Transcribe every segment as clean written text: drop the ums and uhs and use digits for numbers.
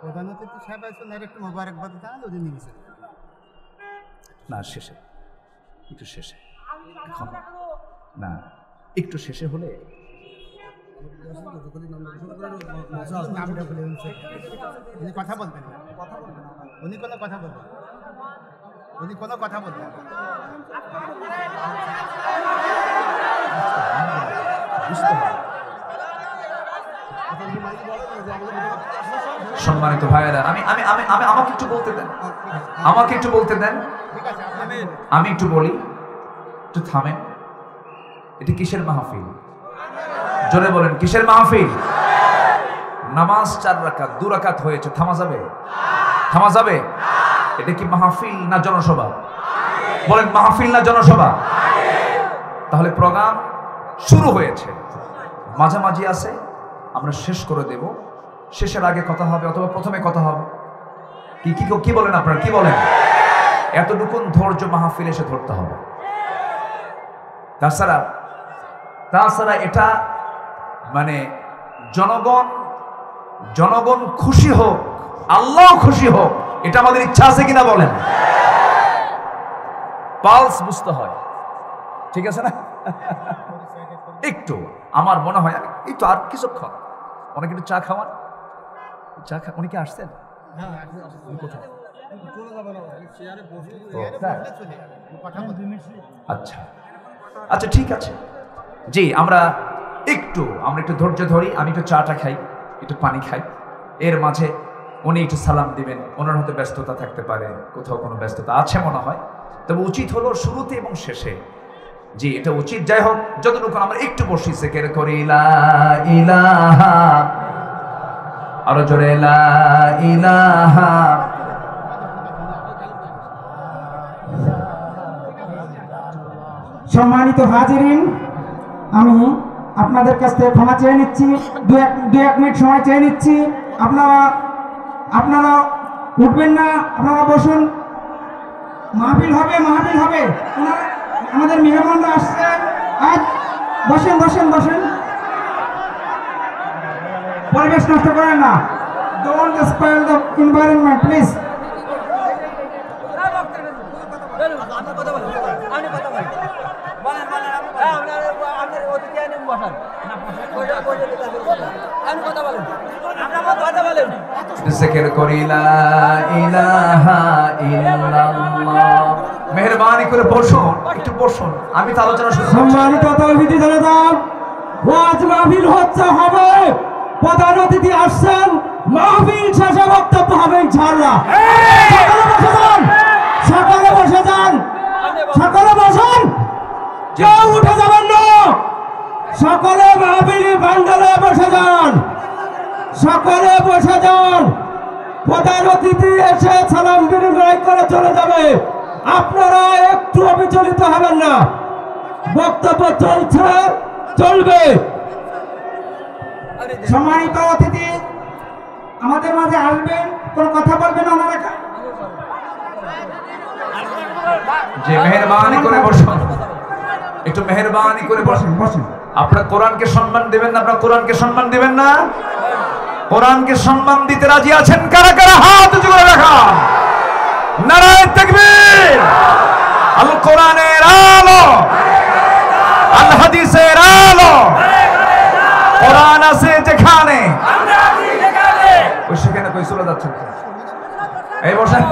প্রধান অতিথি সাহেব আছেন, আর একটু মোবারকবাদ জানান, ওদিন নিয়েছে না শেষে, একটু শেষে, এখন না, একটু শেষে হলে নামটা বলে উনি কথা বলবেন না, উনি কোনো কথা বলবেন, উনি কোনো কথা বলবেন। সম্মানিত ভাইয়েরা, আমি আমি আমি আমি আমাকে একটু বলতে দেন, আমাকে একটু বলতে দেন, আমি একটু বলি, একটু থামেন। এটা কিসের মাহফিল? জোরে বলেন, কিসের মাহফিল? নামাজ 4 রাকাত, 2 রাকাত হয়েছে, থামা যাবে? থামা যাবে? এটা কি মাহফিল না জনসভা? বলেন, মাহফিল না জনসভা? তাহলে প্রোগ্রাম শুরু হয়েছে, মাঝামাঝি আছে, আমরা শেষ করে দেব। শেষের আগে কথা হবে অথবা প্রথমে কথা হবে, কি কি কি বলেন আপনারা, কি বলেন? এতটুকুন ধৈর্য মাহফিল এসে ধরতে হবে। তাছাড়া এটা মানে জনগণ খুশি হোক, আল্লাহ খুশি হোক, এটা আমাদের ইচ্ছা আছে কিনা বলেন? পালস বুঝতে হয়, ঠিক আছে না? একটু আমার মনে হয় এই তো আর কিছুক্ষণ, অনেক একটু চা খাওয়ান, চা খা, উনি কি আসছেন? আচ্ছা আচ্ছা, ঠিক আছে। জি, আমরা একটু ধৈর্য ধরি, আমি একটু চাটা খাই, একটু পানি খাই, এর মাঝে উনি একটু সালাম দিবেন। ওনার হয়তো ব্যস্ততা থাকতে পারে, কোথাও কোনো ব্যস্ততা আছে মনে হয়, তবে উচিত হলো শুরুতে এবং শেষে। জি, এটা উচিত। যাই হোক, যতটুকু আমরা একটু বসি, জিকির করি লা ইলাহা, আরো জোরে লা ইলাহা। সম্মানিত হাজিরিন, আমি আপনাদের কাছ থেকে ক্ষমা চেয়ে নিচ্ছি, দু এক মিনিট সময় চেয়ে নিচ্ছি। আপনারা উঠবেন না, আপনারা বসুন, মাহফিল হবে। আমাদের মেহমানরা আসছে, আজ বসেন। পরিবেশ নষ্ট করেন না, don't spoil the environment please. জিকির করি লা ইলাহা ইল্লাল্লাহ। মেহেরবানি করে বসুন, একটু বসুন, আমি তো আলোচনা শুরু করছি। সম্মানিত অতিথি জনতা, ওয়াজ মাহফিল হবে, প্রধান অতিথি আসছেন, মাহফিল শেষে বক্তব্য হবে ইনশাআল্লাহ। সকলে বসে যান, কেউ উঠে যাবেন না, সকলে মাহফিল প্যান্ডেলে বসে যান, প্রধান অতিথি এসে সালাম বিনিময় করে চলে যাবে, আপনারা একটু অবিচলিত হবেন না, বক্তব্য চলবে। সম্মানিত অতিথি আমাদের মাঝে আসবেন, কোন কথা বলবেন ওনারা? যে মেহেরবানি করে বসুন, একটু মেহেরবানি করে বসুন। আপনারা কোরআনকে সম্মান দেবেন না? আপনারা কোরআনকে সম্মান দিবেন না? কোরআনকে সম্মান দিতে রাজি আছেন কারা কারা? হাত উঁচু করে রাখুন। নারায়ে তাকবীর। আল কোরআনের আলো, আল হাদিসের আলো, কোরআন আছে যেখানে, ওই সেখানে কই চলে যাচ্ছেন? এই বসেন,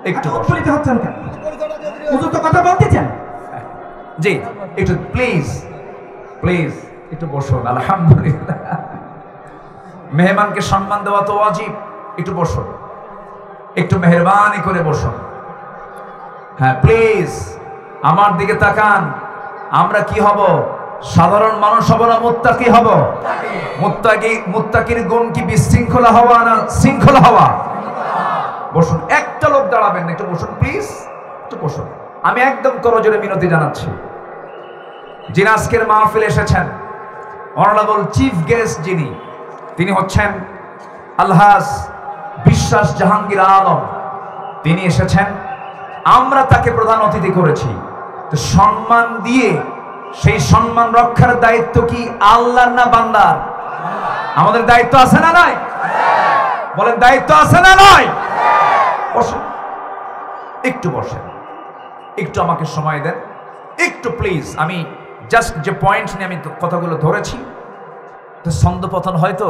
একটু হচ্ছেন কেন? হুজুর তো কথা বলতেছেন। জি, একটু প্লিজ একটু বসুন। আলহামদুলিল্লাহ, মেহমানকে সম্মান দেওয়া তো ওয়াজিব। একটু বসুন, একটু মেহেরবানি করে বসুন। হ্যাঁ, প্লিজ আমার দিকে তাকান। আমরা কি হব? সাধারণ মানুষ হব না মুত্তাকি হব? মুত্তাকির গুণ কি বিশৃঙ্খলা হওয়া না শৃঙ্খলা হওয়া? বসুন, একটা লোক দাঁড়াবেন না, একটু বসুন প্লিজ, একটু বসুন। আমি একদম করজোরে মিনতি জানাচ্ছি, যিনি আজকের মাহফিলে এসেছেন, অনারেবল চিফ গেস্ট যিনি, তিনি হচ্ছেন আলহাজ বিশ্বাস জাহাঙ্গীর আলম। তিনি এসেছেন, আমরা তাকে প্রধান অতিথি করেছি, তো সম্মান দিয়ে সেই সম্মান রক্ষার দায়িত্ব কি আল্লাহর না বান্দার? আমাদের দায়িত্ব আছে না নাই? বলেন দায়িত্ব আছে না নাই? বসেন, একটু বসেন, একটু আমাকে সময় দেন, একটু প্লিজ। আমি জাস্ট যে পয়েন্ট নিয়ে আমি কথাগুলো ধরেছি, তো ছন্দপতন হয়তো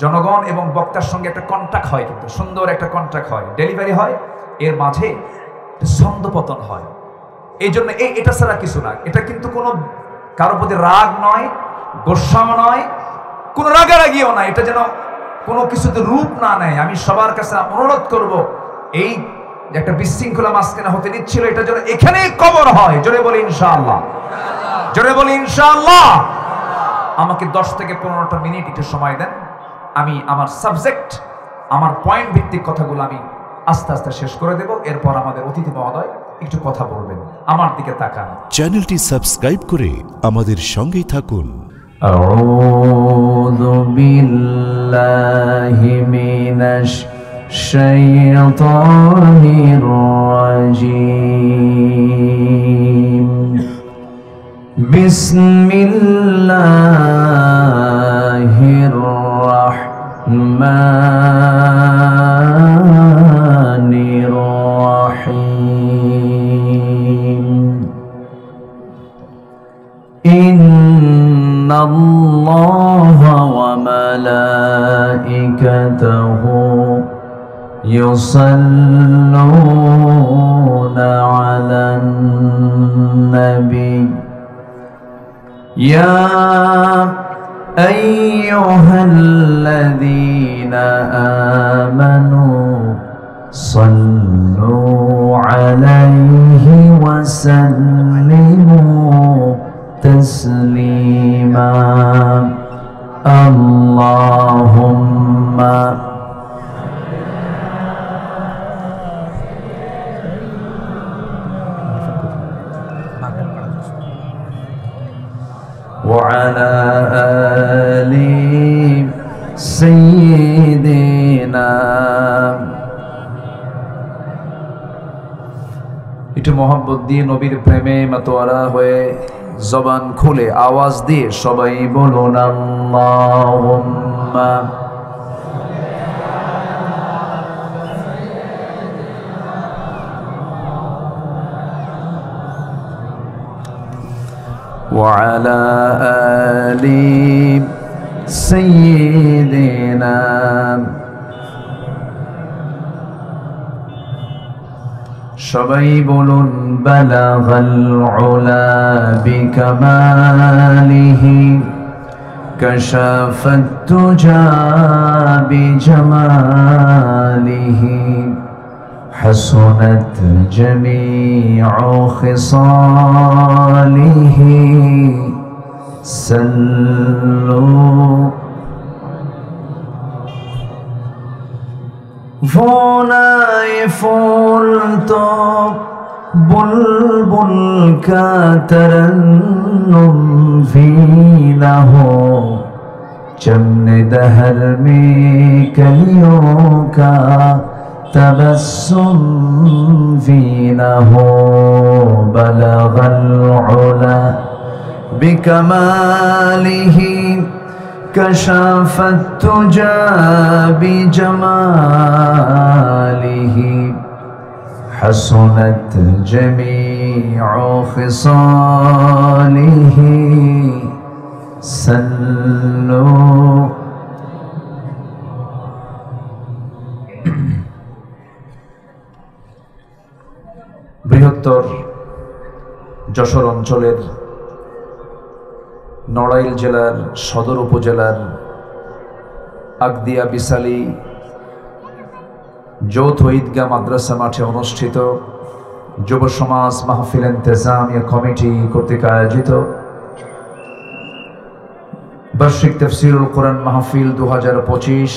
জনগণ এবং বক্তার সঙ্গে একটা কন্ট্যাক্ট হয়, কিন্তু সুন্দর একটা কন্ট্যাক্ট হয়, ডেলিভারি হয়, এর মাঝে ছন্দপতন হয়। এই জন্য এটা ছাড়া কিছু না। এটা কিন্তু কোনো কারোর প্রতি রাগ নয়, গোস্বাও নয়, কোনো রাগারাগিও নয়। এটা যেন কোনো কিছুতে রূপ না নেয়। আমি সবার কাছে অনুরোধ করব, এই যে একটা বিশৃঙ্খলা মাঝখানে হতে দিচ্ছিল, এটা যেন এখানেই কবর হয়। জোরে বলি ইনশাআল্লাহ, জোরে বলি ইনশাআল্লাহ। আমাকে 10 থেকে 15টা মিনিট একটু সময় দেন। আমি আমার সাবজেক্ট, আমার পয়েন্ট ভিত্তিক কথাগুলো আমি আস্তে আস্তে শেষ করে দেব। এরপর আমাদের অতিথি মহোদয় একটু কথা বলবেন। আমার দিকে তাকান। চ্যানেলটি সাবস্ক্রাইব করে আমাদের সঙ্গেই থাকুন। আউযু বিল্লাহি মিনাশ শাইতানির রাজীম। বিসমিল্লাহির রাহমানির রাহিম। ইন্নাল্লাহা ওয়া মালাইকাতাহু ইউসাল্লুনা আলান নাবী ইয়া আইয়ুহাল্লাযীনা আমানু সাল্লু আলাইহি ওয়া সাল্লিমু তাসলিমা। আল্লাহুম্মা وعلى آل سيدنا। একটু মোহাম্মত দিয়ে নবীর প্রেমে মাতোয়ারা হয়ে জবান খুলে আওয়াজ দিয়ে সবাই বলুন আল্লাহুম্মা وعلى آل سيدنا। সবাই বলুন বালাগাল উলা বিকামালিহি কাশাফাত তুজা বিজামালিহি حسنت جميع خصاله سلوا فونائے فول تو بلبل کا ترنم بھی نہ ہو چمن دہر میں کلیوں کا تبسم فی نہ ہو بلغ العلا بکمالہ کشف التجا بجمالہ حسنت جمیع خصالہ صلو বৃহত্তর যশোর অঞ্চলের নড়াইল জেলার সদর উপজেলার আগদিয়া বিসালি যৌথ ঈদগাহ মাদ্রাসা মাঠে অনুষ্ঠিত যুব সমাজ মাহফিল ইন্তেজামিয়া কমিটি কর্তৃক আয়োজিত বার্ষিক তাফসীরুল কোরআন মাহফিল 2025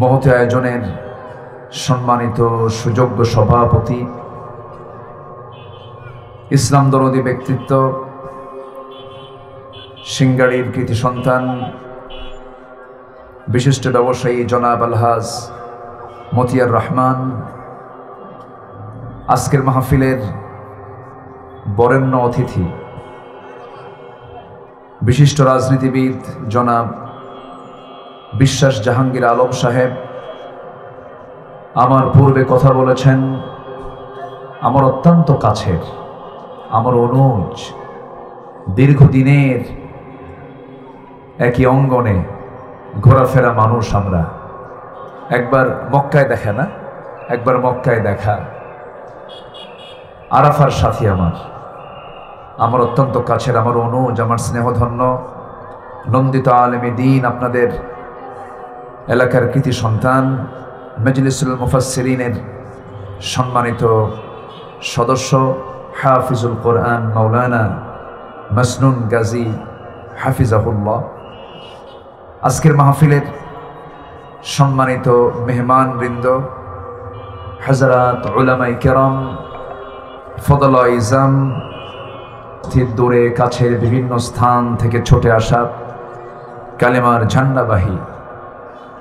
মহতি আয়োজনের সম্মানিত সুযোগ্য সভাপতি, ইসলাম দরদী ব্যক্তিত্ব, সিঙ্গাড়ির কৃতি সন্তান, বিশিষ্ট ব্যবসায়ী জনাব আলহাজ মতিয়ার রহমান, আজকের মাহফিলের বরেণ্য অতিথি বিশিষ্ট রাজনীতিবিদ জনাব বিশ্বাস জাহাঙ্গীর আলম সাহেব আমার পূর্বে কথা বলেছেন। আমার অত্যন্ত কাছের, আমার অনুজ, দীর্ঘদিনের একই অঙ্গনে ঘোরাফেরা মানুষ আমরা। একবার মক্কায় দেখা না, একবার মক্কায় দেখা। আরাফার সাথী আমার অত্যন্ত কাছের, আমার অনুজ, আমার স্নেহধন্য নন্দিত আলেমে দ্বীন, আপনাদের এলাকার কৃতি সন্তান, মজলিসুল মুফাসসিরিনের সম্মানিত সদস্য, হাফিজুল কোরআন মাওলানা মাসনুন গাজী হাফিজাহুল্লাহ। আজকের মাহফিলের সম্মানিত মেহমান বৃন্দ, হযরত উলামায়ে কেরাম, ফদলা ইজাম, দূরে কাছের বিভিন্ন স্থান থেকে ছুটে আসা কালেমার ঝান্ডাবাহী,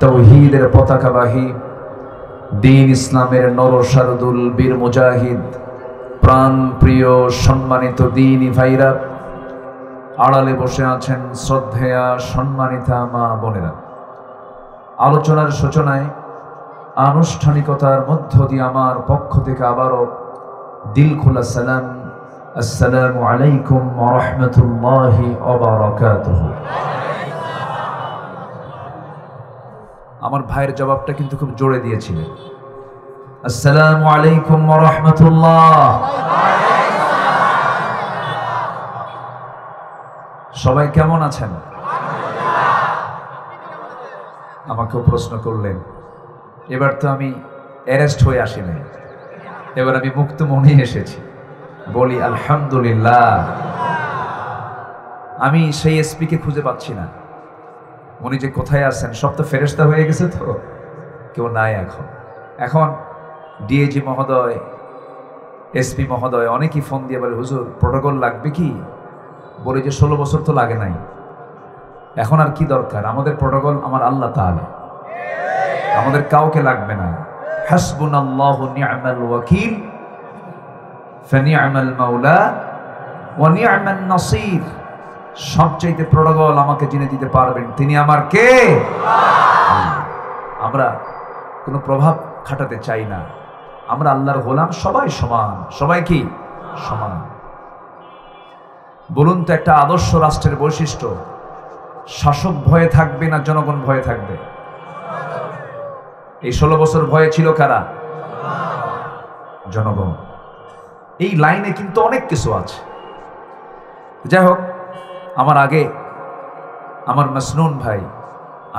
তাওহীদের পতাকাবাহী, দ্বীন ইসলামের নরসারদুল বীর মুজাহিদ, প্রাণ প্রিয় সম্মানিত দ্বীনি ভাইরা, আড়ালে বসে আছেন শ্রদ্ধেয়া সম্মানিতা মা বোনেরা। আলোচনার সূচনায় আনুষ্ঠানিকতার মধ্য দিয়ে আমার পক্ষ থেকে আবারও দিল খোলা সালাম, আসসালামু আলাইকুম ওয়া রাহমাতুল্লাহি ওয়া বারাকাতুহু। আমার ভাইয়ের জবাবটা কিন্তু খুব জোরে দিয়েছিলেন, আসসালামু আলাইকুম ওয়া রাহমাতুল্লাহ। সবাই কেমন আছেন? আমাকেও প্রশ্ন করলেন। এবার তো আমি অ্যারেস্ট হয়ে আসি নাই, এবার আমি মুক্ত মনে এসেছি। বলি আলহামদুলিল্লাহ। আমি সেই এসপিকে খুঁজে পাচ্ছি না, উনি যে কোথায় আছেন। সব তো ফেরেশতা হয়ে গেছে, তো কেউ নাই এখন। এখন ডিএজি মহোদয়, এসপি মহোদয় অনেকেই ফোন দিয়ে বলে, হুজুর প্রোটোকল লাগবে কি? বলি যে 16 বছর তো লাগে নাই, এখন আর কি দরকার? আমাদের প্রোটোকল আমার আল্লাহ তাআলা, আমাদের কাউকে লাগবে না। হাসবুনাল্লাহু নি'মাল ওয়াকিল ফানি'মাল মাওলা ওয়া নি'মান নাসির। সবচাইতে প্রোটোকল আমাকে যিনি দিতে পারবেন তিনি আমার কে? আমরা কোনো প্রভাব খাটাতে চাই না, আমরা আল্লাহর গোলাম, সবাই সমান। সবাই কি সমান? বলুন তো, একটা আদর্শ রাষ্ট্রের বৈশিষ্ট্য, শাসক ভয়ে থাকবে না জনগণ ভয়ে থাকবে? এই 16 বছর ভয়ে ছিল কারা? জনগণ। এই লাইনে কিন্তু অনেক কিছু আছে। যাই হোক, আমার আগে আমার মাসনুন ভাই,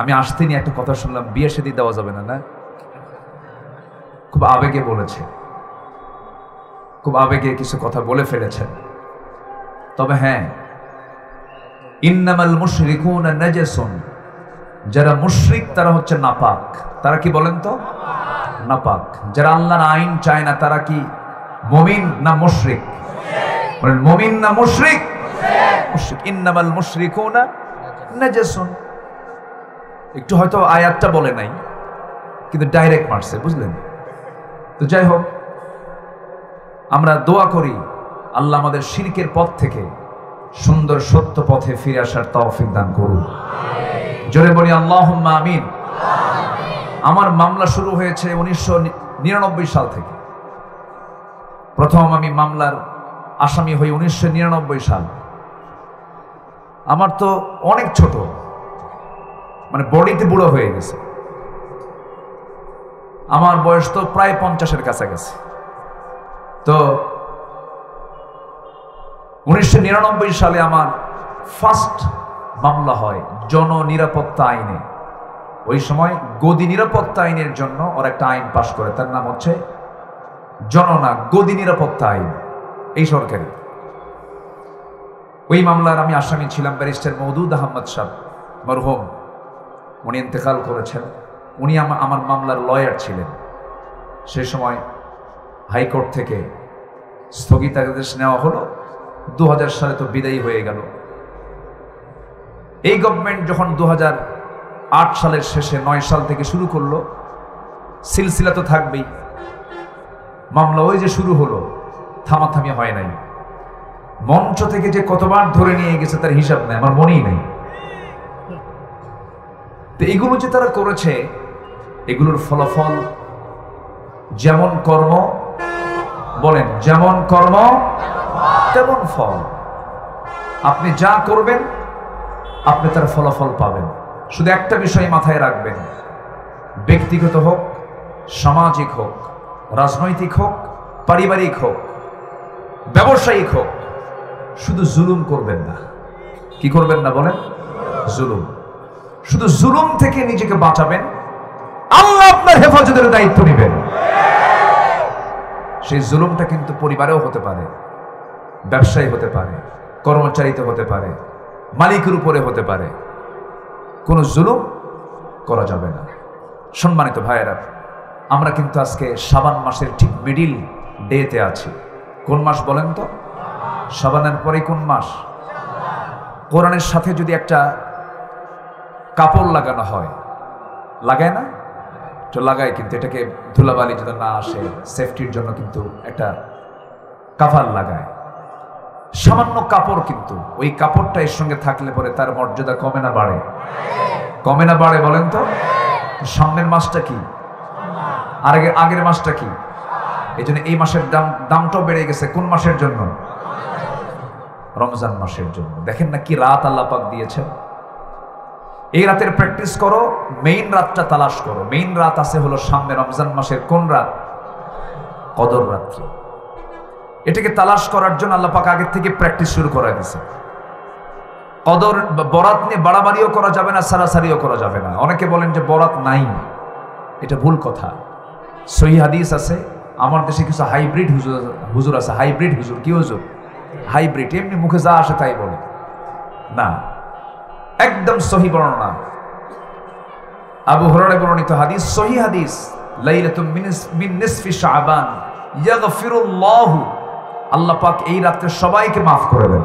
আমি আসতে নিয়ে একটা কথা শুনলাম, বিয়ে শাদী দেওয়া যাবে না, না? খুব আবেগে বলেছে, খুব আবেগে কিছু কথা বলে ফেলেছেন। তবে হ্যাঁ, ইন্নামাল মুশরিকুনা নাজাসুন, যারা মুশরিক তারা হচ্ছে নাপাক। তারা কি বলেন তো? নাপাক। যারা আল্লাহর আইন চায় না তারা কি মুমিন না মুশরিক? বলেন মুমিন না মুশরিক? মুশরিক। ইন্নামাল মুশরিকুনা নাজাসুন। একটু হয়তো আয়াতটা বলে নাই, কিন্তু ডাইরেক্ট মারছে, বুঝলেন? তো যাই হোক, আমরা দোয়া করি আল্লাহ আমাদের শিরকের পথ থেকে সুন্দর সত্য পথে ফিরে আসার তৌফিক দান করুন। জোরে বলি আল্লাহুম্মা আমিন। আমার মামলা শুরু হয়েছে 1999 সাল থেকে। প্রথম আমি মামলার আসামি হই 1999 সাল। আমার তো অনেক ছোট, মানে বডিতে বুড়ো হয়ে গেছে। আমার বয়স তো প্রায় 50-এর কাছাকাছি। তো 1999 সালে আমার ফার্স্ট মামলা হয় জননিরাপত্তা আইনে। ওই সময় গদি নিরাপত্তা আইনের জন্য ওরা একটা আইন পাশ করে, তার নাম হচ্ছে গদি নিরাপত্তা আইন, এই সরকারি। ওই মামলার আমি আসামি ছিলাম ব্যারিস্টার মওদুদ আহমদ সাহেব, মরহুম, উনি ইন্তেকাল করেছেন। উনি আমার মামলার লয়ার ছিলেন। সে সময় হাইকোর্ট থেকে স্থগিতাদেশ নেওয়া হলো। 2000 সালে তো বিদায়ী হয়ে গেল। এই গভর্নমেন্ট যখন 2008 সালের শেষে 9 সাল থেকে শুরু করলো, সিলসিলা তো থাকবেই। মামলা ওই যে শুরু হলো, থামাথামি হয় নাই। মঞ্চ থেকে যে কতবার ধরে নিয়ে গেছে তার হিসাব নেই, আমার মনেই নেই। তো এগুলো যে তারা করেছে, এগুলোর ফলাফল যেমন কর্ম, বলেন যেমন কর্ম তেমন ফল। আপনি যা করবেন আপনি তার ফলাফল পাবেন। শুধু একটা বিষয় মাথায় রাখবেন, ব্যক্তিগত হোক, সামাজিক হোক, রাজনৈতিক হোক, পারিবারিক হোক, ব্যবসায়িক হোক, শুধু জুলুম করবেন না। কি করবেন না বলেন? জুলুম। শুধু জুলুম থেকে নিজেকে বাঁচাবেন, আল্লাহ আপনার হেফাজতের দায়িত্ব নেবেন। সেই জুলুমটা কিন্তু পরিবারেও হতে পারে, ব্যবসায়ী হতে পারে, কর্মচারীতে হতে পারে, মালিকের উপরে হতে পারে। কোনো জুলুম করা যাবে না। সম্মানিত ভাইয়েরা, আমরা কিন্তু আজকে শাবান মাসের ঠিক মিডিল ডেতে আছি। কোন মাস বলেন তো? শাবানের পরে কোন মাস? কোরআনের সাথে যদি একটা কাপড় লাগানো হয়, লাগায় না? তো লাগায়, কিন্তু এটাকে ধুলাবালি যদি না আসে সেফটির জন্য কিন্তু একটা কাভার লাগায়। সামান্য কাপড়, কিন্তু ওই কাপড়টা এর সঙ্গে থাকলে পরে তার মর্যাদা কমে না বাড়ে? কমে না বাড়ে বলেন তো? সামনের মাসটা কি, আর আগের মাসটা কি? এই জন্য এই মাসের দামটাও বেড়ে গেছে। কোন মাসের জন্য? রমজান মাসের জন্য। দেখেন না কি রাত আল্লাহ পাক দিয়েছেন। এই রাতের প্র্যাকটিস করো, মেইন রাতটা তালাশ করো। মেইন রাত আছে হলো সামনে রমজান মাসের কোন রাত? কদর রাত্রি। এটাকে তালাশ করার জন্য আল্লাহ পাক আগের থেকে প্র্যাকটিস শুরু করে দিয়েছে। কদর বরাত নিয়ে বাড়াবাড়িও করা যাবে না, সারাসারিও করা যাবে না। অনেকে বলেন যে বরাত নাই, এটা ভুল কথা। সহিহ হাদিস আছে। আমার দেশে কিছু হাইব্রিড হুজুর আছে। হাইব্রিড হুজুর। কি হুজুর? হাইব্রিড। এমনি মুখে যা আসে তাই বলে না, একদম সহি বর্ণনা। আবু হুরায়রা বর্ণিত হাদিস, সহি হাদিস, লাইলাতুম মিন নিসফি শাবান ইয়াগফিরুল্লাহু, আল্লাহ পাক এই রাতে সবাইকে maaf করে দেন।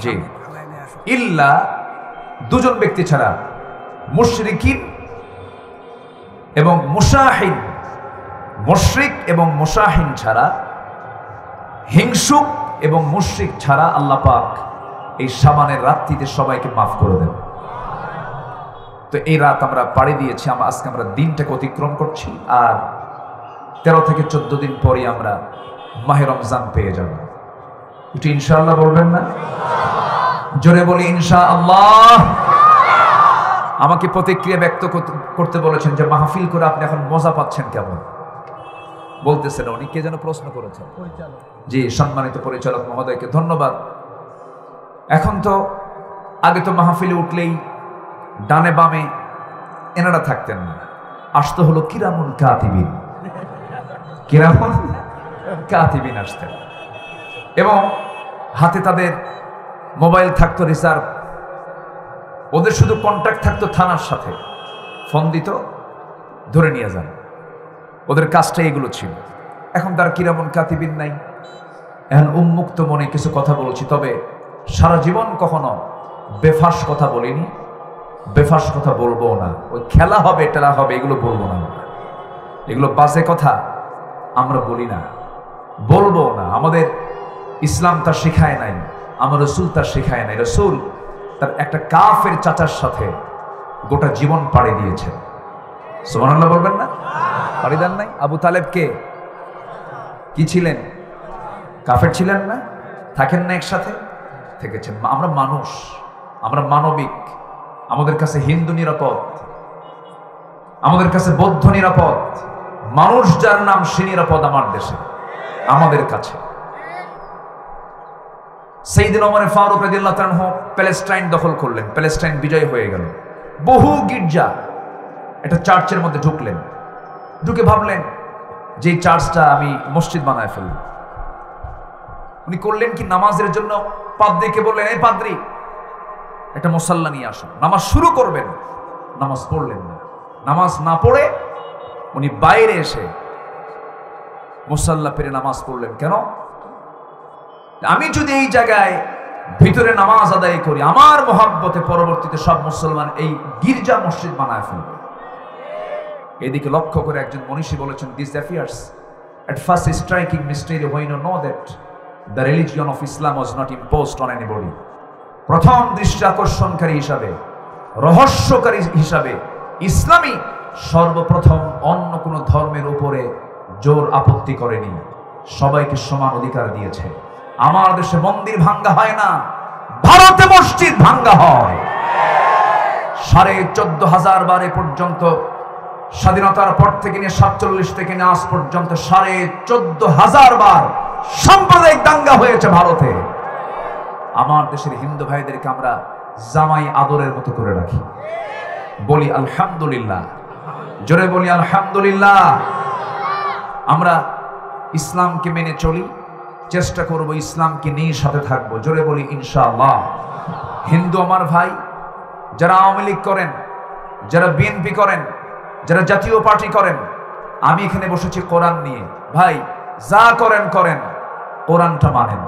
জি, ইল্লা দুজন ব্যক্তি ছাড়া, মুশরিকিন এবং মুশাহিন। মুশরিক এবং মুশাহিন ছাড়া, হিংসুক এবং মুশরিক ছাড়া আল্লাহ পাক এই শাবানের রাত্রিতে সবাইকে মাফ করে দেন। তো এই রাত আমরা পাড়ি দিয়েছি। আজকে আমরা দিনটাকে অতিক্রম করছি, আর 13 থেকে 14 দিন পরে আমরা মাহে রমজান পেয়ে যাব। একটু ইনশাআল্লাহ বলবেন না? জোরে বলি ইনশাআল্লাহ। আমাকে প্রতিক্রিয়া ব্যক্ত করতে বলেছেন যে মাহফিল করে আপনি এখন মজা পাচ্ছেন কেমন? বলতেছেন উনি, কে যেন প্রশ্ন করেছেন। জি, সম্মানিত পরিচালক মহোদয়কে ধন্যবাদ। এখন তো আগে তো মাহফিলে উঠলেই ডানে বামে এনারা থাকতেন না, আসতে হলো কিরামুন কাতিবিন। কিরামুন কাতিবিন আসতেন, এবং হাতে তাদের মোবাইল থাকতো রিজার্ভ। ওদের শুধু কন্ট্যাক্ট থাকতো থানার সাথে, ফোন দিত, ধরে নিয়ে যান। ওদের কাজটা এগুলো ছিল। এখন তার কিরামুন কাতিবিন নাই। এখন উন্মুক্ত মনে কিছু কথা বলছি, তবে সারা জীবন কখনো বেফাস কথা বলিনি, বেফাস কথা বলবো না। ওই খেলা হবে টেলা হবে এগুলো বলবো না। এগুলো বাজে কথা আমরা বলি না, বলবো না। আমাদের ইসলাম তা শেখায় নাই, আমার রসুল তা শেখায় নাই। রসুল তার একটা কাফের চাচার সাথে গোটা জীবন পাড়ি দিয়েছেন। সুবহানাল্লাহ বলবেন না? পাড়ি দেন নাই? আবু তালেব কে কি ছিলেন? কাফের ছিলেন না? থাকেন না একসাথে? থেকেছেন। আমরা মানুষ, আমরা মানবিক। আমাদের কাছে হিন্দু নিরাপদ, আমাদের কাছে বৌদ্ধ নিরাপদ। মানুষ যার নাম সে নিরাপদ আমার দেশে, আমাদের কাছে। সাইয়েদনা ওমর ফারুক রাদিয়াল্লাহু তাআলা আনহু প্যালেস্টাইন দখল করলেন, প্যালেস্টাইন বিজয় হয়ে গেল। বহু গির্জা একটা চার্চের মধ্যে ঢুকলেন, ঢুকে ভাবলেন যে এই চার্চটা আমি মসজিদ বানায় ফেলব। উনি করলেন কি, নামাজের জন্য পাদ্রীকে বললেন, এই পাদ্রী একটা মুসাল্লা নিয়ে আসুন, নামাজ শুরু করবেন। নামাজ পড়লেন না। নামাজ না পড়ে উনি বাইরে এসে মুসাল্লা পেরে নামাজ পড়লেন। কেন? আমি যদি এই জায়গায় ভিতরে নামাজ আদায় করি, আমার মহাব্বতে পরবর্তীতে সব মুসলমান এই গির্জা মসজিদ বানায় ফেলবে। এদিকে লক্ষ্য করে একজন মনীষী বলেছেন, this affairs at first striking mystery when you know that the religion of Islam was not imposed on anybody. প্রথম দৃষ্টি আকর্ষণকারী হিসাবে, রহস্যকারী হিসাবে ইসলামই সর্বপ্রথম অন্য কোনো ধর্মের উপরে জোর আপত্তি করেনি, সবাইকে সমান অধিকার দিয়েছে। আমার দেশে মন্দির ভাঙ্গা হয় না, ভারতে মসজিদ ভাঙ্গা হয়। 14,500 বার এ পর্যন্ত, স্বাধীনতার পর থেকে নিয়ে 47 থেকে নিয়ে আজ পর্যন্ত 14,500 বার সাম্প্রদায়িক দাঙ্গা হয়েছে ভারতে। আমার দেশের হিন্দু ভাইদেরকে আমরা জামাই আদরের মতো করে রাখি, বলি আলহামদুলিল্লাহ, জোরে বলি আলহামদুলিল্লাহ। আমরা ইসলামকে মেনে চলি, চেষ্টা করব ইসলামকে নিয়ে সাথে থাকবো, জোরে বলি ইনশাআল্লাহ। হিন্দু আমার ভাই, যারা আওয়ামী লীগ করেন, যারা বিএনপি করেন, যারা জাতীয় পার্টি করেন, আমি এখানে বসেছি কোরআন নিয়ে। ভাই যা করেন করেন, কোরআনটা মানেন।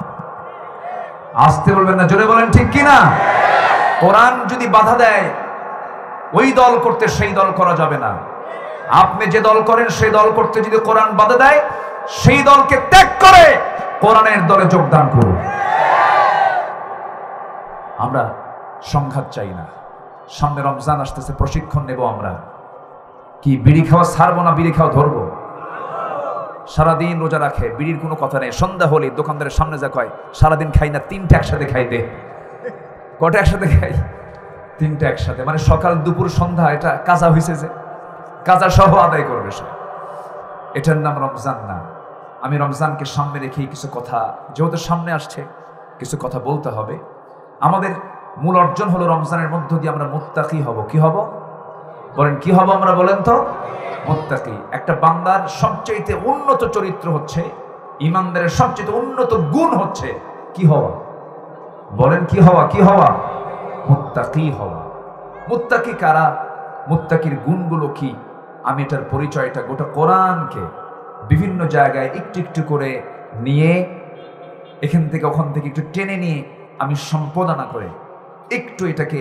আসতে বলবেন না, জোরে বলেন ঠিক কিনা। কোরআন যদি বাধা দেয় ওই দল করতে, সেই দল করা যাবে না। আপনি যে দল করেন সেই দল করতে যদি কোরআন বাধা দেয়, সেই দলকে ত্যাগ করে কোরআনের দলে যোগদান করুন। আমরা সংঘাত চাই না। সামনে রমজান আসতেছে, প্রশিক্ষণ নেব আমরা। কি বিড়ি খাওয়া ছাড়বো না বিড়ি খাওয়া ধরবো? সারাদিন রোজা রাখে, বিড়ির কোনো কথা নেই। সন্ধ্যা হলে দোকানদারের সামনে যা কয়, সারাদিন খাই না, 3টা একসাথে খাই দে। কটা একসাথে খাই? 3টা একসাথে, মানে সকাল দুপুর সন্ধ্যা। এটা কাজা হয়েছে, যে কাজা সহ আদায় করবে সে। এটার নাম রমজান না। আমি রমজানকে সামনে রেখেই কিছু কথা, যেহেতু সামনে আসছে, কিছু কথা বলতে হবে। আমাদের মূল অর্জন হলো রমজানের মধ্য দিয়ে আমরা মুত্তাকি হব। কি হব বলেন? কি হব আমরা? বলেন তো। মুত্তাকি। একটা বান্দার সবচেয়ে উন্নত চরিত্র হচ্ছে, ইমানদারের সবচেয়ে উন্নত গুণ হচ্ছে কি হওয়া? বলেন কি হওয়া? কি হওয়া? মুত্তাকি হওয়া। মুত্তাকি কারা? মুত্তাকির গুণগুলো কি? আমি এটার পরিচয়টা গোটা কোরআনকে বিভিন্ন জায়গায় একটু একটু করে নিয়ে, এখান থেকে ওখান থেকে একটু টেনে নিয়ে, আমি সম্পাদনা করে, একটু এটাকে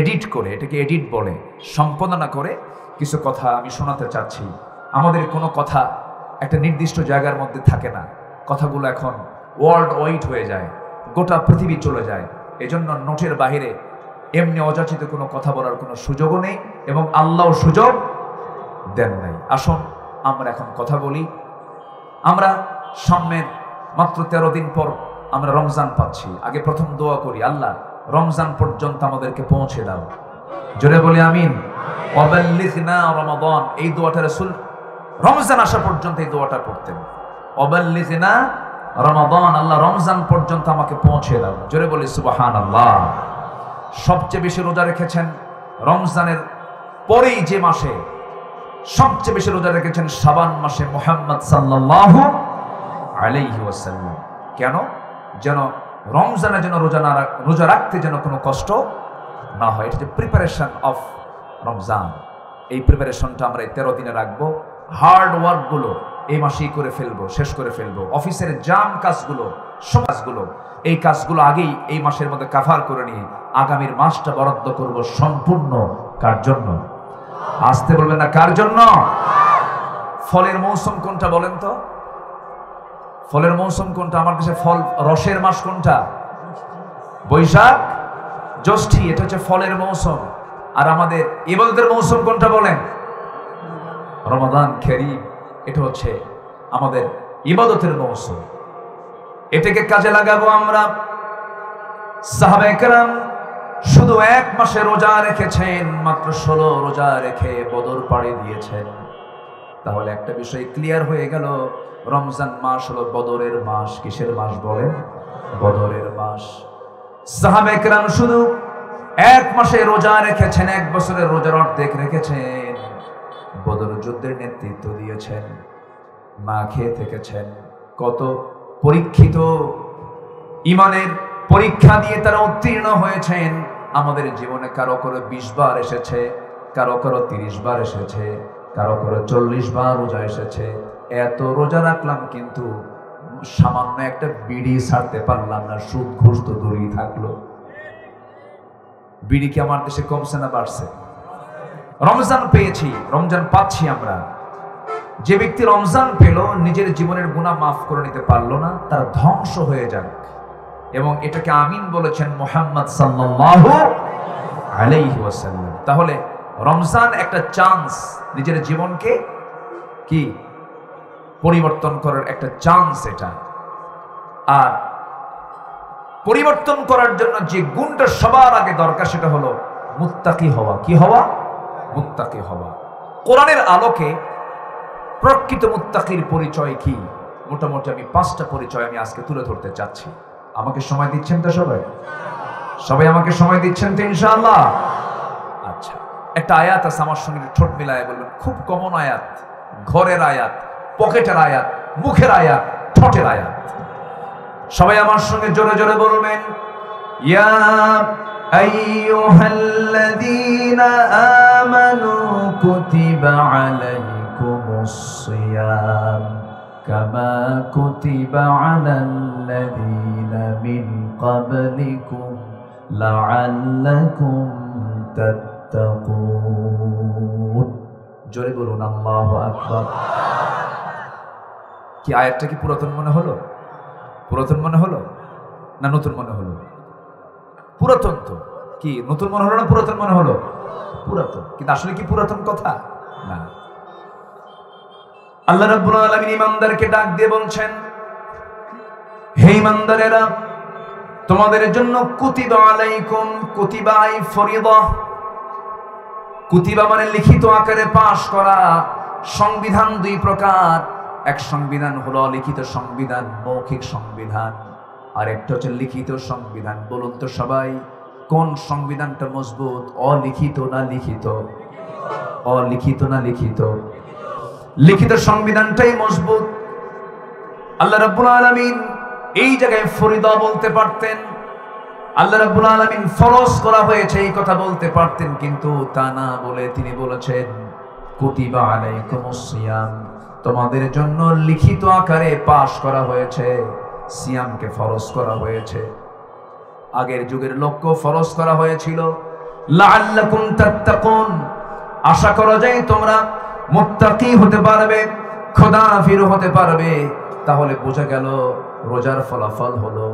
এডিট করে, এটাকে এডিট বলে, সম্পাদনা করে কিছু কথা আমি শোনাতে চাচ্ছি। আমাদের কোনো কথা একটা নির্দিষ্ট জায়গার মধ্যে থাকে না, কথাগুলো এখন ওয়ার্ল্ড ওয়াইড হয়ে যায়, গোটা পৃথিবী চলে যায়। এজন্য নোটের বাহিরে এমনি অযাচিত কোনো কথা বলার কোনো সুযোগও নেই, এবং আল্লাহ সুযোগ দেন নাই। আসুন আমরা এখন কথা বলি। আমরা সামনের মাত্র 13 দিন পর আমরা রমজান পাচ্ছি। আগে প্রথম দোয়া করি, আল্লাহ রমজান পর্যন্ত আমাদেরকে পৌঁছে দাও। জোরে বলি আমিন। ওয়াবাল্লিগনা রমাদান, এই দোয়াটা রাসূল রমজান আসা পর্যন্ত এই দোয়াটা পড়তেন। ওয়াবাল্লিগনা রমাদান, আল্লাহ রমজান পর্যন্ত আমাকে পৌঁছে দাও। জোরে বলি সুবহানাল্লাহ। সবচেয়ে বেশি রোজা রেখেছেন রমজানের পরেই, যে মাসে সবচেয়ে বেশি রোজা রেখেছেন শাবান মাসে মুহাম্মদ সাল্লাল্লাহু আলাইহি ওয়াসাল্লাম। কেন? যেন রমজানে যেন রোজা রাখতে যেন কোনো কষ্ট না হয়। এটা যে প্রিপারেশন অফ রমজান, এই প্রিপারেশনটা আমরা এই 13 দিনে রাখবো। হার্ড ওয়ার্কগুলো এই মাসেই করে ফেলবো, শেষ করে ফেলবো। অফিসের জাম কাজগুলো, সব কাজগুলো, এই কাজগুলো আগেই এই মাসের মধ্যে কাভার করে নিয়ে আগামীর মাসটা বরাদ্দ করব সম্পূর্ণ কার জন্য? আসতে বলবেন না, কার জন্য? ফলের মৌসুম কোনটা বলেন তো? ফলের মৌসুম কোনটা? আমার কাছে ফল রসের মাস কোনটা? বৈশাখ জ্যৈষ্ঠী, এটা হচ্ছে ফলের মৌসুম। আর আমাদের ইবাদতের মৌসুম কোনটা বলেন? রমাদান কারীম, এটা হচ্ছে আমাদের ইবাদতের মৌসুম। এটাকে কাজে লাগাবো আমরা। সাহাবায়ে কেরাম শুধু 1 মাসে রোজা রেখেছেন, মাত্র 16 রোজা রেখে বদর পাড়ি দিয়েছেন। তাহলে একটা বিষয় ক্লিয়ার হয়ে গেল, রমজান মাস হলো বদরের মাস। কিসের মাস বলেন? বদরের মাস। সাহাবায়ে কেরাম শুধু 1 মাসে রোজা রেখেছেন, 1 বছরের রোজার অর্ধেক রেখেছেন। বদর যুদ্ধের নেতৃত্ব দিয়েছেন, না খেয়ে থেকেছেন। কত পরীক্ষিত ইমানের পরীক্ষা দিয়ে তারা উত্তীর্ণ হয়েছেন। আমাদের জীবনে কারো কারো 20 বার এসেছে, কারো কারো 30 বার এসেছে, কারো কারো 40 বার রোজা এসেছে। এত রোজা রাখলাম কিন্তু সামান্য একটা বিড়ি ছাড়তে পারলাম না, সুদ ঘুষ তো দূরেই থাকলো। বিড়ি কি আমার দেশে কমছে না বাড়ছে? রমজান পেয়েছি, রমজান পাচ্ছি আমরা, যে ব্যক্তি রমজান পেল নিজের জীবনের গুনাহ মাফ করে নিতে পারলো না, তার ধ্বংস হয়ে যাক। এবং এটাকে আমিন বলেছেন মুহাম্মদ সাল্লাল্লাহু আলাইহি ওয়াসাল্লাম। তাহলে রমজান একটা চান্স, নিজের জীবনকে কি পরিবর্তন করার একটা চান্স এটা। আর পরিবর্তন করার জন্য যে গুণটা সবার আগে দরকার সেটা হলো মুত্তাকি হওয়া। কি হওয়া? মুত্তাকি হওয়া। কোরআনের আলোকে প্রকৃত মুত্তাকির পরিচয় কি? মোটামুটি আমি 5টা পরিচয় আমি আজকে তুলে ধরতে চাচ্ছি। আমাকে সময় দিচ্ছেন তো সবাই? সবাই আমাকে সময় দিচ্ছেন তো ইনশাআল্লাহ? আচ্ছা, একটা আয়াত আছে, আমার সঙ্গে ঠোঁট মিলায় বলবেন। খুব কমন আয়াত, ঘরের আয়াত, পকেটের আয়াত, মুখের আয়াত, ঠোঁটের আয়াত। সবাই আমার সঙ্গে জোরে জোরে বলবেন, ইয়া আইয়ুহাল্লাযীনা আমানু কুতিবা আলাইকুমুস সিয়াম কামা কুতিবা আলাল্লাযীনা মিন ক্বাবলিকুম লাআল্লাকুম তাত্তাকুন। জোরে বলুন আল্লাহু আকবার। কি আয়াতটা কি পুরাতন মনে হলো? পুরাতন মনে হলো না নতুন মনে হলো? পুরাতন তো। কি নতুন মনে হলো না পুরাতন মনে হলো? পুরাতন। কিন্তু আসলে কি পুরাতন কথা না। আল্লাহ রাব্বুল আলামিন ঈমানদারকে ডাক দিয়ে বলছেন, হে ঈমানদারেরা, তোমাদের জন্য কুতিবা আলাইকুম, কুতিবা আই ফরিদা। কুতিবা মানে লিখিত আকারে পাশ করা। সংবিধান 2 প্রকার। এক সংবিধান হলো অলিখিত সংবিধান, মৌখিক সংবিধান, আর একটা হচ্ছে লিখিত সংবিধান। বলুন তো সবাই, কোন সংবিধানটা মজবুত? অলিখিত না লিখিত? অলিখিত না লিখিত? লিখিত সংবিধানটাই মজবুত। আল্লাহ রাব্বুল আলামিন এই জায়গায় ফরিদা বলতে পারতেন, আল্লাহ রাব্বুল আলামিন ফরজ করা হয়েছে এই কথা বলতে পারতেন, কিন্তু তা না বলে তিনি বলেছেন কুতিবা আলাইকুমুস সিয়াম, তোমাদের জন্য লিখিত আকারে পাশ করা হয়েছে, সিয়ামকে ফরজ করা হয়েছে। আগের যুগের লোককে ফরজ করা হয়েছিল লাআল্লাকুম তাত্তাকুন, আশা করা যায় তোমরা মুত্তাকি হতে পারবে, খোদাফির হতে পারবে। তাহলে বোঝা গেল রোজার ফলাফল হলো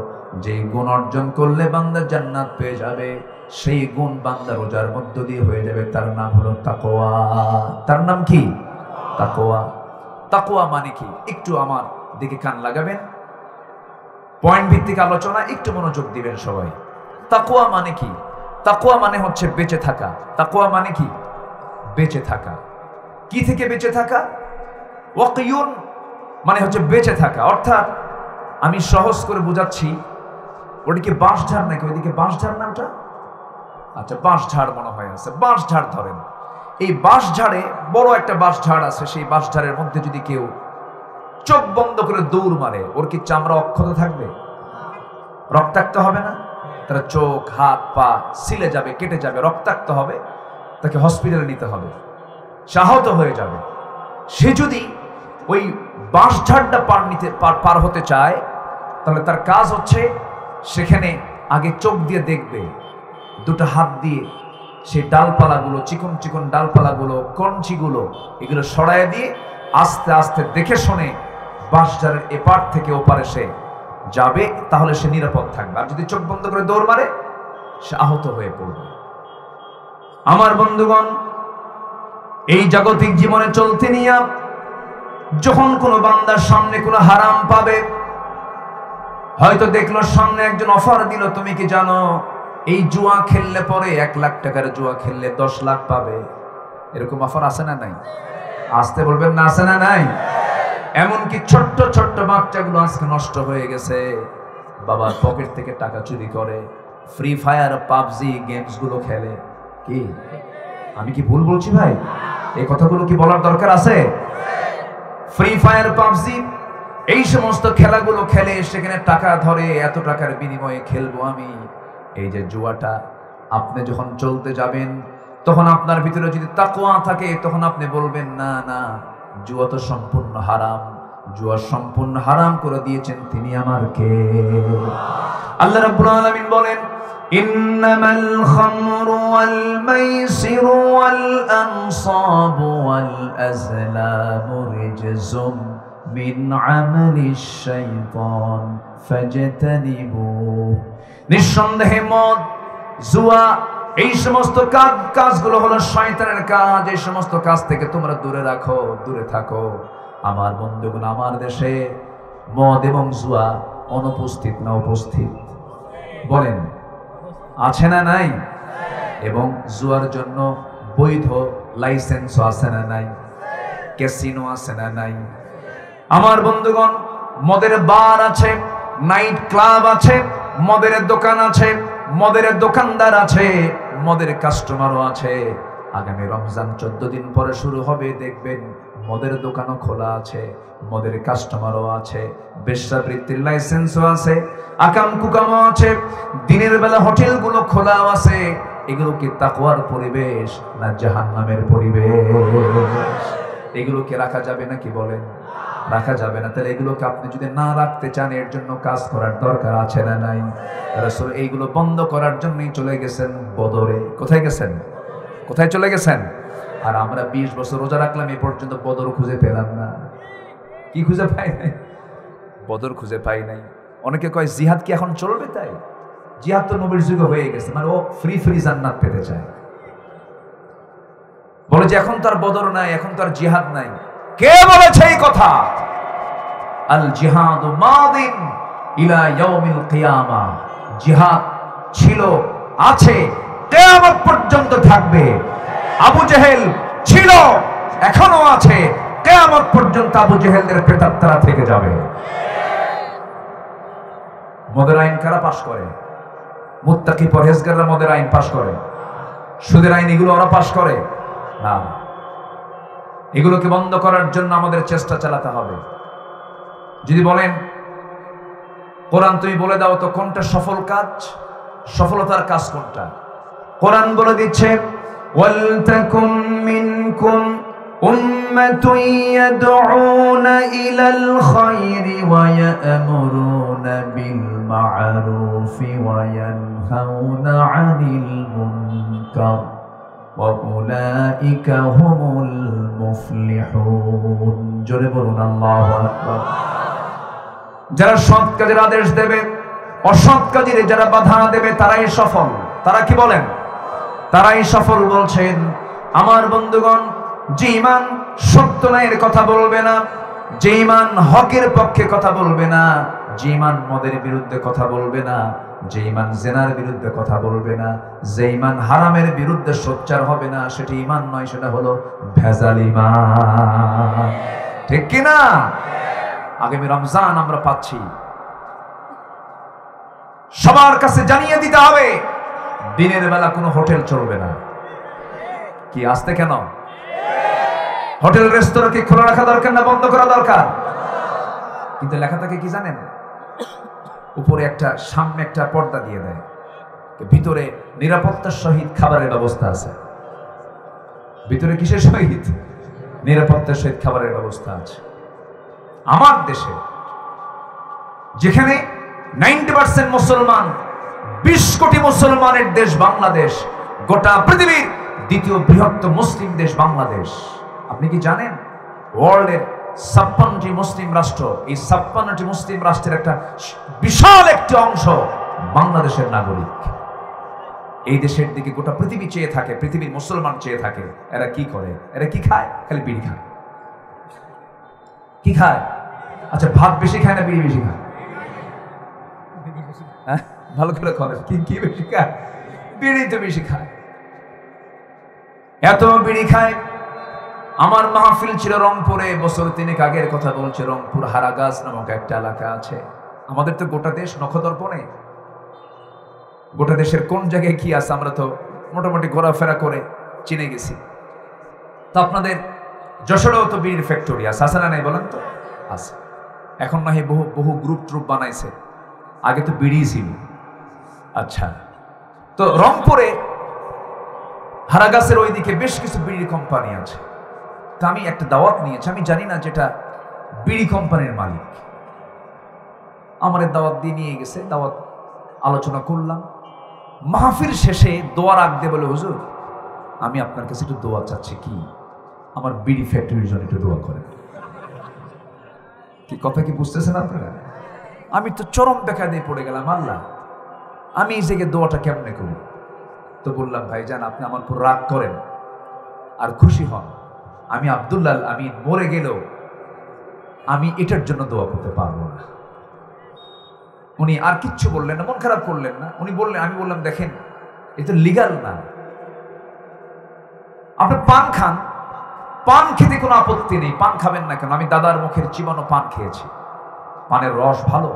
যে গুণ অর্জন করলে বান্দা জান্নাত পেয়ে যাবে, সেই গুণ বান্দা রোজার মধ্য দিয়ে হয়ে যাবে। তার নাম হলো তাকওয়া। তার নাম কি? তাকওয়া। তাকওয়া মানে কি? একটু আমার দিকে কান লাগাবেন, পয়েন্ট ভিত্তিক আলোচনা, একটু মনোযোগ দিবেন সবাই। তাকওয়া মানে কি? তাকওয়া মানে হচ্ছে বেঁচে থাকা। তাকওয়া মানে কি? বেঁচে থাকা। কি থেকে বেঁচে থাকা? ওয়াকিয়ুন মানে হচ্ছে বেঁচে থাকা। অর্থাৎ আমি সহজ করে বোঝাচ্ছি, ওদিকে বাঁশঝাড় নাকি ওইদিকে বাঁশঝাড় নামটা? আচ্ছা, বাঁশঝাড় মনে হয় আছে। বাঁশঝাড় ধরেন, এই বাঁশঝাড়ে বড় একটা বাঁশঝাড় আছে, সেই বাঁশঝাড়ের মধ্যে যদি কেউ চোখ বন্ধ করে দৌড় মারে, ওর কি চামড়া অক্ষত থাকবে? রক্তাক্ত হবে না? তার চোখ, হাত, পা ছিলে যাবে, কেটে যাবে, রক্তাক্ত হবে, তাকে হসপিটালে নিতে হবে, সে আহত হয়ে যাবে। সে যদি ওই বাঁশঝাড়টা পার হতে চায়, তাহলে তার কাজ হচ্ছে সেখানে আগে চোখ দিয়ে দেখবে, দুটো হাত দিয়ে সেই ডালপালাগুলো, চিকন চিকন ডালপালাগুলো, কঞ্চিগুলো, এগুলো সরায় দিয়ে আস্তে আস্তে দেখে শুনে বাঁশঝাড়ের এপার থেকে ওপারে সে যাবে, তাহলে সে নিরাপদ থাকবে। আর যদি চোখ বন্ধ করে দৌড় মারে, সে আহত হয়ে পড়বে। আমার বন্ধুগণ, এই জাগতিক জীবনে চলতে নিয়ে যখন কোনো বান্দার সামনে কোনো হারাম পাবে, হয়তো দেখলো সামনে একজন অফার দিল, তুমি কি জানো এই জুয়া খেললে পরে 1 লাখ টাকার জুয়া খেললে 10 লাখ পাবে? এরকম অফার আছে না নাই? আসতে বলবেন না, আছে না নাই? এমনকি ছোট্ট ছোট্ট বাচ্চাগুলো আজকে নষ্ট হয়ে গেছে, বাবার পকেট থেকে টাকা চুরি করে ফ্রি ফায়ার, পাবজি গেমস গুলো খেলে। কি আমি কি ভুল বলছি ভাই? এই কথাগুলো কি বলার দরকার আছে? ফ্রি ফায়ার, পাবজি এই সমস্ত খেলাগুলো খেলে সেখানে টাকা ধরে, এত টাকার বিনিময়ে খেলবো আমি। এই যে জুয়াটা, আপনি যখন চলতে যাবেন তখন আপনার ভিতরে যদি তাকওয়া থাকে, তখন আপনি বলবেন না না, জুয়া তো সম্পূর্ণ হারাম, জুয়া সম্পূর্ণ হারাম করে দিয়েছেন তিনি আমার কে? আল্লাহ রাব্বুল আলামিন বলেন ইন্নামাল খামরু ওয়াল মাইসিরু ওয়াল আনসাবু ওয়াল আজলামু রিজসুম মিন আমালিশ শাইতান ফাজতানিবুহু। নিঃসন্দেহে মদ, জুয়া, এই সমস্ত কাজগুলো হলো শয়তানের কাজ। এই সমস্ত কাজ থেকে তোমরা দূরে রাখো, দূরে থাকো। আমার বন্ধুগণ, আমার দেশে মদ এবং জুয়া অনুপস্থিত না উপস্থিত? বলেন, আছে না নাই? এবং জুয়ার জন্য বৈধ লাইসেন্সও আছে না নাই? ক্যাসিনো আছে না নাই? আমার বন্ধুগণ, মদের বার আছে, নাইট ক্লাব আছে, মদের দোকান আছে, মদের দোকানদার আছে, মদের কাস্টমারও আছে। আগামী রমজান 14 দিন পরে শুরু হবে, দেখবেন মদের দোকানও খোলা আছে, মদের কাস্টমারও আছে, বেশ্যাবৃত্তির লাইসেন্সও আছে, আকাম কুকামও আছে, দিনের বেলা হোটেলগুলো খোলাও আছে। এগুলো কি তাকওয়ার পরিবেশ না জাহান্নামের পরিবেশ? এগুলোকে রাখা যাবে নাকি বলেন? রাখা যাবে না। তাহলে এগুলোকে আপনি যদি না রাখতে চান, এর জন্য কাজ করার দরকার আছে না নাই? রাসূল এইগুলো বন্ধ করার জন্যই চলে গেছেন বদরে। কোথায় গেছেন? কোথায় চলে গেছেন? আর আমরা 20 বছর রোজা রাখলাম, এ পর্যন্ত বদর খুঁজে পেলাম না। কি খুঁজে পাই নাই? বদর খুঁজে পাই নাই। অনেকে কয় জিহাদ কি এখন চলবে? তাই জিহাদ তো নবীর যুগে হয়ে গেছে, মানে ও ফ্রি জান্নাত পেতে চায়। বলে যে এখন তো আর বদর নাই, এখন তো আর জিহাদ নাই। কে বলেছে এই কথা? আল জিহাদু মাদিন ইলা ইয়াউমিল কিয়ামা। জিহাদ ছিল, আছে, কিয়ামত পর্যন্ত থাকবে। আবু জেহেল ছিল, এখনো আছে, কিয়ামত পর্যন্ত আবু জেহেলদের প্রেতাত্মারা থেকে যাবে। মদের আইন কারা পাশ করে? মুত্তাকি পরহেজগাররা মদের আইন পাশ করে। সুদের আইন এগুলো ওরা পাশ করে না। এগুলোকে বন্ধ করার জন্য আমাদের চেষ্টা চালাতে হবে। যদি বলেন কোরআন তুমি বলে দাও তো কোনটা সফল কাজ, সফলতার কাজ কোনটা? কোরআন বলে দিচ্ছে, ওয়ালতাকুম মিনকুম উম্মাতুন ইয়াদউনা ইলাল খায়রি ওয়া ইয়া'মুরুনা বিল মা'রুফি ওয়া ইয়ানহাউনা আনিল মুনকার ওয়া উলাইকা হুমুল মুফলিহুন। জোরে বলুন আল্লাহু আকবার। যারা সৎ কাজের আদেশ দেবে, অসৎ কাজের যারা বাধা দেবে, তারাই সফল। তারা কি বলেন? তারাই সফল বলছেন। আমার বন্ধুগণ, যে ঈমান সত্য ন্যায়ের কথা বলবে না, যে ঈমান হকের পক্ষে কথা বলবে না, যে ঈমান মদের বিরুদ্ধে কথা বলবে না, যে ঈমান জিনার বিরুদ্ধে কথা বলবে না, যে ঈমান হারামের বিরুদ্ধে সোচ্চার হবে না, সেটা ঈমান নয়, সেটা হলো ভেজাল ঈমান। ঠিক কি না? আগামী রমজান আমরা পাচ্ছি, সবার কাছে জানিয়ে দিতে হবে দিনের বেলা কোনো হোটেল চলবে না। কি আসতে কেন? হোটেল রেস্তোরাঁ কি খোলা রাখা দরকার না বন্ধ করা দরকার? কিন্তু লেখা থাকে কি জানেন? উপরে একটা, সামনে একটা পর্দা দিয়ে দেয়, ভিতরে নিরাপত্তার সহিত খাবারের ব্যবস্থা আছে। ভিতরে কিসের সহিত? নিরাপত্তার সহিত খাবারের ব্যবস্থা আছে। আমার দেশে যেখানে 90% মুসলমান, 20 কোটি মুসলমানের দেশ বাংলাদেশ, গোটা পৃথিবীর দ্বিতীয় বৃহত্তম মুসলিম দেশ বাংলাদেশ। আপনি কি জানেন ওয়ার্ল্ডের 56টি মুসলিম রাষ্ট্র, এই 56টি মুসলিম রাষ্ট্রের একটা বিশাল একটি অংশ বাংলাদেশের নাগরিক। এই দেশের দিকে গোটা পৃথিবী চেয়ে থাকে, পৃথিবীর মুসলমান চেয়ে থাকে। এরা কি করে? এরা কি খায়? খালি বিড়ি খায়। কি খায়? আচ্ছা, ভাত বেশি খায় না বিড়ি বেশি খায়? ভালো করে খায়। কি বেশি খায়? বিড়ি তো বেশি খায়। এত বিড়ি খায়। আমার মাহফিল ছিল রংপুরে, বছর 3 আগের কথা বলছে। রংপুর হারাগাছ নামক একটা এলাকা আছে। আমাদের তো গোটা দেশ নখদর্পণে, গোটা দেশের কোন জায়গায় কি আছে আমরা তো মোটামুটি ঘোরাফেরা করে চিনে গেছি। তো আপনাদের যশোরেও তো বিড়ির ফ্যাক্টরি আছে, আছে না নাই বলেন তো? আছে। এখন না বহু গ্রুপ ট্রুপ বানাইছে, আগে তো বিড়ি ছিল। আচ্ছা, তো রংপুরে হারাগাছের ওইদিকে বেশ কিছু বিড়ি কোম্পানি আছে। তা আমি একটা দাওয়াত নিয়েছি, আমি জানি না যেটা বিড়ি কোম্পানির মালিক। আমার দাওয়াত দিয়ে নিয়ে গেছে, দাওয়াত আলোচনা করলাম। মাহফিল শেষে দোয়া রাখতে বলে, হুজুর আমি আপনার কাছে একটু দোয়া চাচ্ছি, কি আমার বিড়ি ফ্যাক্টরির জন্য একটু দোয়া করেন। কি কথা কি বুঝতেছেন আপনারা? আমি তো চরম দেখা দিয়ে পড়ে গেলাম, আল্লাহ আমি এই জায়গায় দোয়াটা কেমনে করি? তো বললাম, ভাইজান আপনি আমার উপর রাগ করেন আর খুশি হন, আমি আব্দুল্লাহ আমি মরে গেলেও আমি এটার জন্য দোয়া করতে পারবো না। উনি আর কিচ্ছু বললেন না, মন খারাপ করলেন না। উনি বললেন, আমি বললাম দেখেন এটা লিগাল না, আপনি পান খান, পান খেতে কোনো আপত্তি নেই, পান খাবেন না কেন? আমি দাদার মুখের চিবানো পান খেয়েছি, পানের রস ভালো,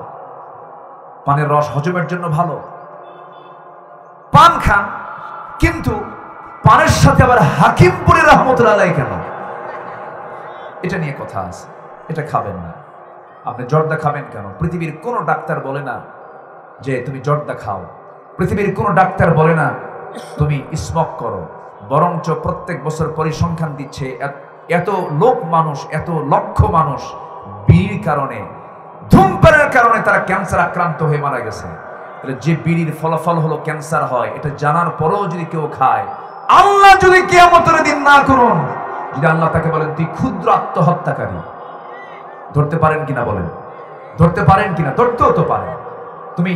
পানের রস হজমের জন্য ভালো, পান খান। কিন্তু পানের সাথে আবার হাকিমপুরে রহমতুল্লাহ আলাইহি কেন? এটা নিয়ে কথা আছে, এটা খাবেন না। আপনি জর্দা খাবেন কেন? পৃথিবীর কোনো ডাক্তার বলে না যে তুমি জর্দা খাও, পৃথিবীর কোনো ডাক্তার বলে না তুমি স্মোক করো, বরঞ্চ প্রত্যেক বছর পরিসংখ্যান দিচ্ছে এত লোক মানুষ, এত লক্ষ মানুষ বিড়ির কারণে, ধূমপানের কারণে তারা ক্যান্সার আক্রান্ত হয়ে মারা গেছে। তাহলে যে বিড়ির ফলাফল হলো ক্যান্সার হয়, এটা জানার পরেও যদি কেউ খায়, আল্লাহ যদি কিয়ামতের দিন না করুন, যদি আল্লাহ তাকে বলেন তুই ক্ষুদ্র আত্মহত্যাকারী, ধরতে পারেন কিনা বলেন? ধরতে পারেন কিনা? ধরতেও তো পারেন। তুমি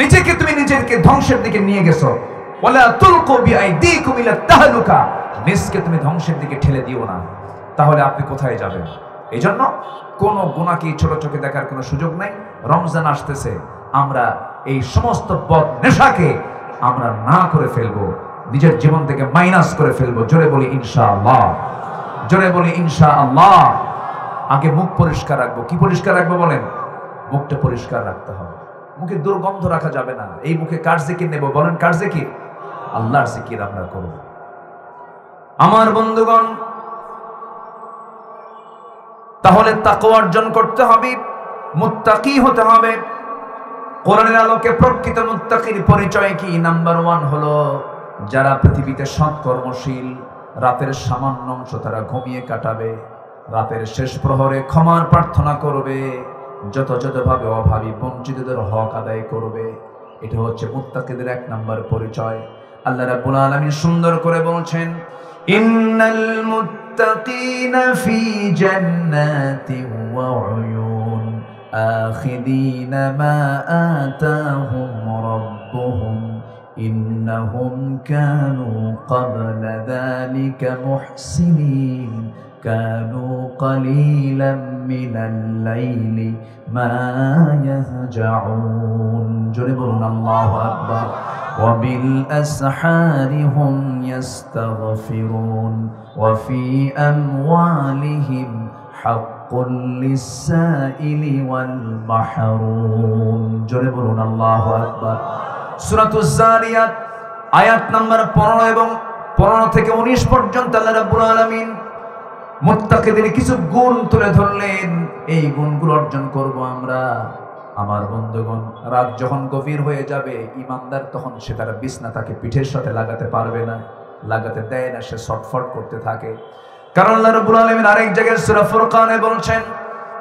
নিজেকে ধ্বংসের দিকে নিয়ে গেছো, ওয়ালা তুলকু বিআইদিকুম ইলা তাহলুকা, নিজকে তুমি ধ্বংসের দিকে ঠেলে দিও না, তাহলে আপনি কোথায় যাবেন? এই জন্য কোন গুনাহকে ছোট চোখে দেখার কোনো সুযোগ নাই। রমজান আসতেছে, আমরা এই সমস্ত বদ নেশাকে আমরা না করে ফেলবো, নিজের জীবন থেকে মাইনাস করে ফেলবো। জোরে বলি ইনশাআল্লাহ, জোরে বলি ইনশাআল্লাহ। আগে মুখ পরিষ্কার রাখবো। কি পরিষ্কার রাখবো বলেন? মুখটা পরিষ্কার রাখতে হবে, মুখে দুর্গন্ধ রাখা যাবে না। এই মুখে কার জিকির নেব বলেন? কার জিকির? আল্লাহর জিকির আমরা করব। আমার বন্ধুগণ, তাহলে তাকওয়া অর্জন করতে হবে, মুত্তাকি হতে হবে। কোরআনের আলোকে প্রকৃত মুত্তাকির পরিচয় কি? নাম্বার 1 হলো যারা পৃথিবীতে সৎকর্মশীল, রাতের সামান্য অংশ তারা ঘুমিয়ে কাটাবে, রাতের শেষ প্রহরে ক্ষমার প্রার্থনা করবে, যথাযথভাবে অভাবী বঞ্চিতদের হক আদায় করবে। এটা হচ্ছে মুত্তাকিদের 1 নাম্বার পরিচয়। আল্লাহ রাব্বুল আলামিন সুন্দর করে বলছেন, ইন্নাল মুত্তাকিনা ফি জান্নাতিন ওয়া উয়ুন আখিদিনা মা আতাহুম রাব্বুহুম ইন্নাহুম কানু ক্বাবলা যালিকা মুহসিনিন কানু ক্বালিলাম মিনাল লাইলি মা ইয়াহজাউন। জোরে বলুন আল্লাহু আকবার। وبالأسحار هم يستغفرون وفي أموالهم حق للسائل والمحروم। জোরে বলুন আল্লাহু আকবার। সূরাতুজ জারিয়াত আয়াত নাম্বার 15 এবং 15 থেকে 19 পর্যন্ত আল্লাহ রাব্বুল আলামিন মুত্তাকিদের কিছু গুণ তুলে ধরলেন। এই গুণগুলো অর্জন করব আমরা। আমার বন্ধুগণ, রাত যখন গভীর হয়ে যাবে, ইমানদার তখন সে তার বিছনা তাকে পিঠের সাথে লাগাতে পারবে না, লাগাতে দেয় না, সে ছটফট করতে থাকে। কারণ আল্লাহ রাব্বুল আলামিন আরেক জায়গায় সূরা ফুরকানে বলছেন,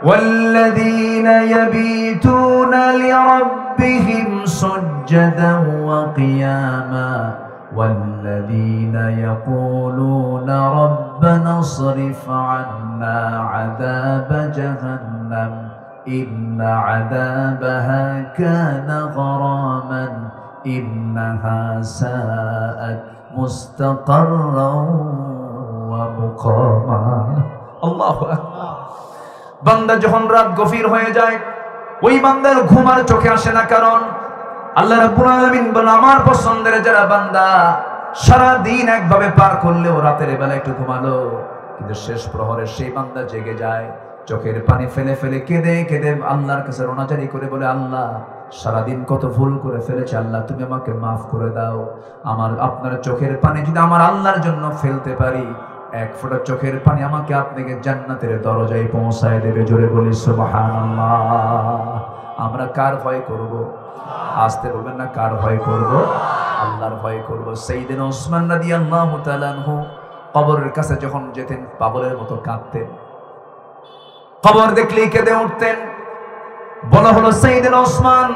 ওয়াল্লাযীনা ইয়াবিতুনা লিরাব্বিহিম সুজদান ওয়া কিয়ামা ওয়াল্লাযীনা ইয়াকুলুনা রাব্বানা ইসরিফ আন্না আযাবা জাহান্নাম ইন্না আযাবাহা কানা গরামান ইন্নাহা সাআত মুস্তাকাররান ওয়া মুকামা। আল্লাহু আকবার। বান্দা যখন রাত গভীর হয়ে যায়, ওই বান্দার ঘুম আর চোখে আসে না। কারণ আল্লাহ রাব্বুল আলামিন বলেন, আমার পছন্দের যারা বান্দা সারা দিন একভাবে পার করলেও রাতের বেলা একটু ঘুমালো, কিন্তু শেষ প্রহরে সেই বান্দা জেগে যায়, চোখের পানি ফেলে ফেলে কেঁদে কেঁদে আল্লাহর কাছে রোনাজারি করে বলে, আল্লাহ সারাদিন কত ভুল করে ফেলেছে, আল্লাহ তুমি আমাকে মাফ করে দাও। আপনার চোখের পানি যদি আমার আল্লাহর জন্য ফেলতে পারি, 1 ফোঁটা চোখের পানি আমাকে আপনাকে জান্নাতের দরজায় পৌঁছায় দেবে। জোরে বলি সুবহানাল্লাহ। আমরা কার ভয় করব? আসতে বলবেন না, কার ভয় করব? আল্লাহর ভয় করব। সাইয়েদনা ওসমান রাদিয়াল্লাহু তাআলা আনহু কবরের কাছে যখন যেতেন, পাগলের মতো কাঁদতেন, কবর দেখলেই কেঁদে উঠতেন। বলা হলো, সাইয়েদনা ওসমান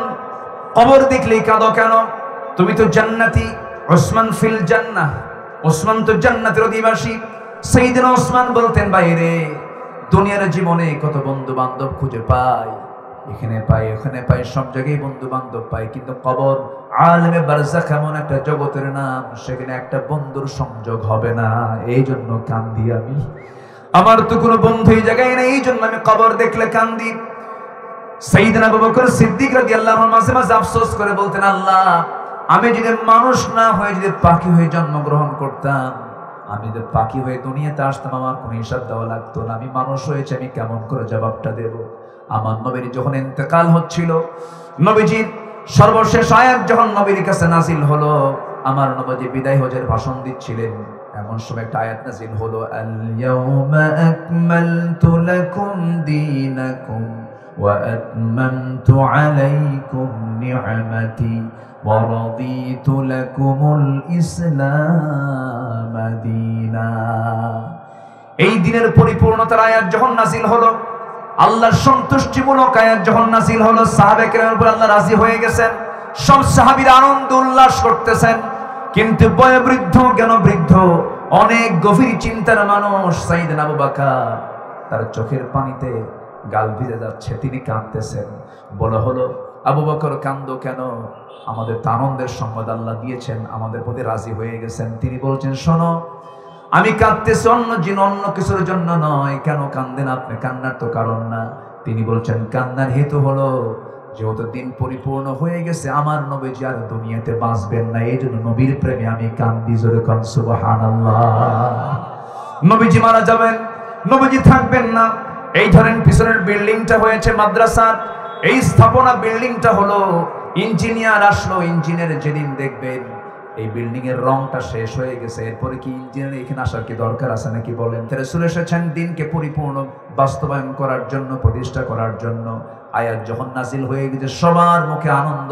কবর দেখলেই কাঁদো কেন? তুমি তো জান্নাতি, ওসমান ফিল জান্নাহ, ওসমান তো জান্নাতের অধিবাসী। সাইয়েদনা ওসমান বলতেন, বাইরে দুনিয়ার জীবনে কত বন্ধু বান্ধব খুঁজে পাই, এখানে পাই ওখানে পাই, সব জায়গায় বন্ধু বান্ধব পাই, কিন্তু কবর আলেমে বারজাখ এমন একটা জগতের নাম, সেখানে একটা বন্ধুর সংযোগ হবে না। এই জন্য কান্দি আমি, আমার তো কোনো বন্ধু এই জায়গায় নেই, এই জন্য আমি কবর দেখলে কান্দি। সাইয়েদনা আবু বকর সিদ্দিক রাদিয়াল্লাহু আনহু মাঝে মাঝে আফসোস করে বলতেন, আল্লাহ আমি যদি মানুষ না হয়ে যদি পাখি হয়ে জন্মগ্রহণ করতাম, আমি যদি পাখি হয়ে দুনিয়াতে আসতাম, আমার কোনো হিসাব দেওয়া লাগতো না। আমি মানুষ হয়েছে, আমি কেমন করে জবাবটা দেব? আমার নবীর যখন ইন্তেকাল হচ্ছিল, নবীজির সর্বশেষ আয়াত যখন নবীর কাছে নাজিল হলো, আমার নবী বিদায় হজের ভাষণ দিচ্ছিলেন, এমন সময় একটা আয়াত নাজিল হলো, আল ইয়াউমা আকমালতু লাকুম দীনাকুম ওয়া আতমামতু আলাইকুম নি'মাতি ওয়া রাদিতু লাকুমুল ইসলাম দীনা। এই দিনের পরিপূর্ণতার আয়াত যখন নাজিল হলো, আল্লাহর সন্তুষ্টিমূলক আয়াত যখন নাজিল হলো, সাহাবায়ে কেরামের উপর আল্লাহ রাজি হয়ে গেছেন, সব সাহাবীরা আনন্দ উল্লাস করতেছেন। কিন্তু বয়োবৃদ্ধ জ্ঞানবৃদ্ধ অনেক গভীর চিন্তার মানুষ সাইয়েদনা আবু বকর, তার চোখের পানিতে গাল ভিজে যাচ্ছে, তিনি কাঁদতেছেন। বলা হলো, আবু বকর কান্দো কেন? আমাদের তো আনন্দের সংবাদ আল্লাহ দিয়েছেন, আমাদের প্রতি রাজি হয়ে গেছেন। তিনি বলছেন, শোনো, আমি কাঁদতেছি অন্য কিছুর জন্য নয়। কেন কান্দেন আপনি? কান্নার তো কারণ না। তিনি বলছেন, কান্নার হেতু হলো যেহেতু দিন পরিপূর্ণ হয়ে গেছে, আমার নবীজি আর দুনিয়াতে বাঁচবেন না, এই জন্য নবীর প্রেমে আমি কান্দি। জোরে কান সুবহানাল্লাহ। নবীজি মারা যাবেন, নবীজি থাকবেন না। এই ধরেন পিছনের বিল্ডিংটা হয়েছে মাদ্রাসা, এই স্থাপনা বিল্ডিংটা হলো, ইঞ্জিনিয়ার আসলো, ইঞ্জিনিয়ার যেদিন দেখবেন এই বিল্ডিং এর রংটা শেষ হয়ে গেছে, এরপরে কি ইঞ্জিনিয়ার এখানে আসার কি দরকার আছে নাকি বলেন? রাসূল এসেছেন দিনকে পরিপূর্ণ বাস্তবায়ন করার জন্য, প্রতিষ্ঠা করার জন্য। আয়াত যখন নাজিল হয়ে গেছে, সবার মুখে আনন্দ।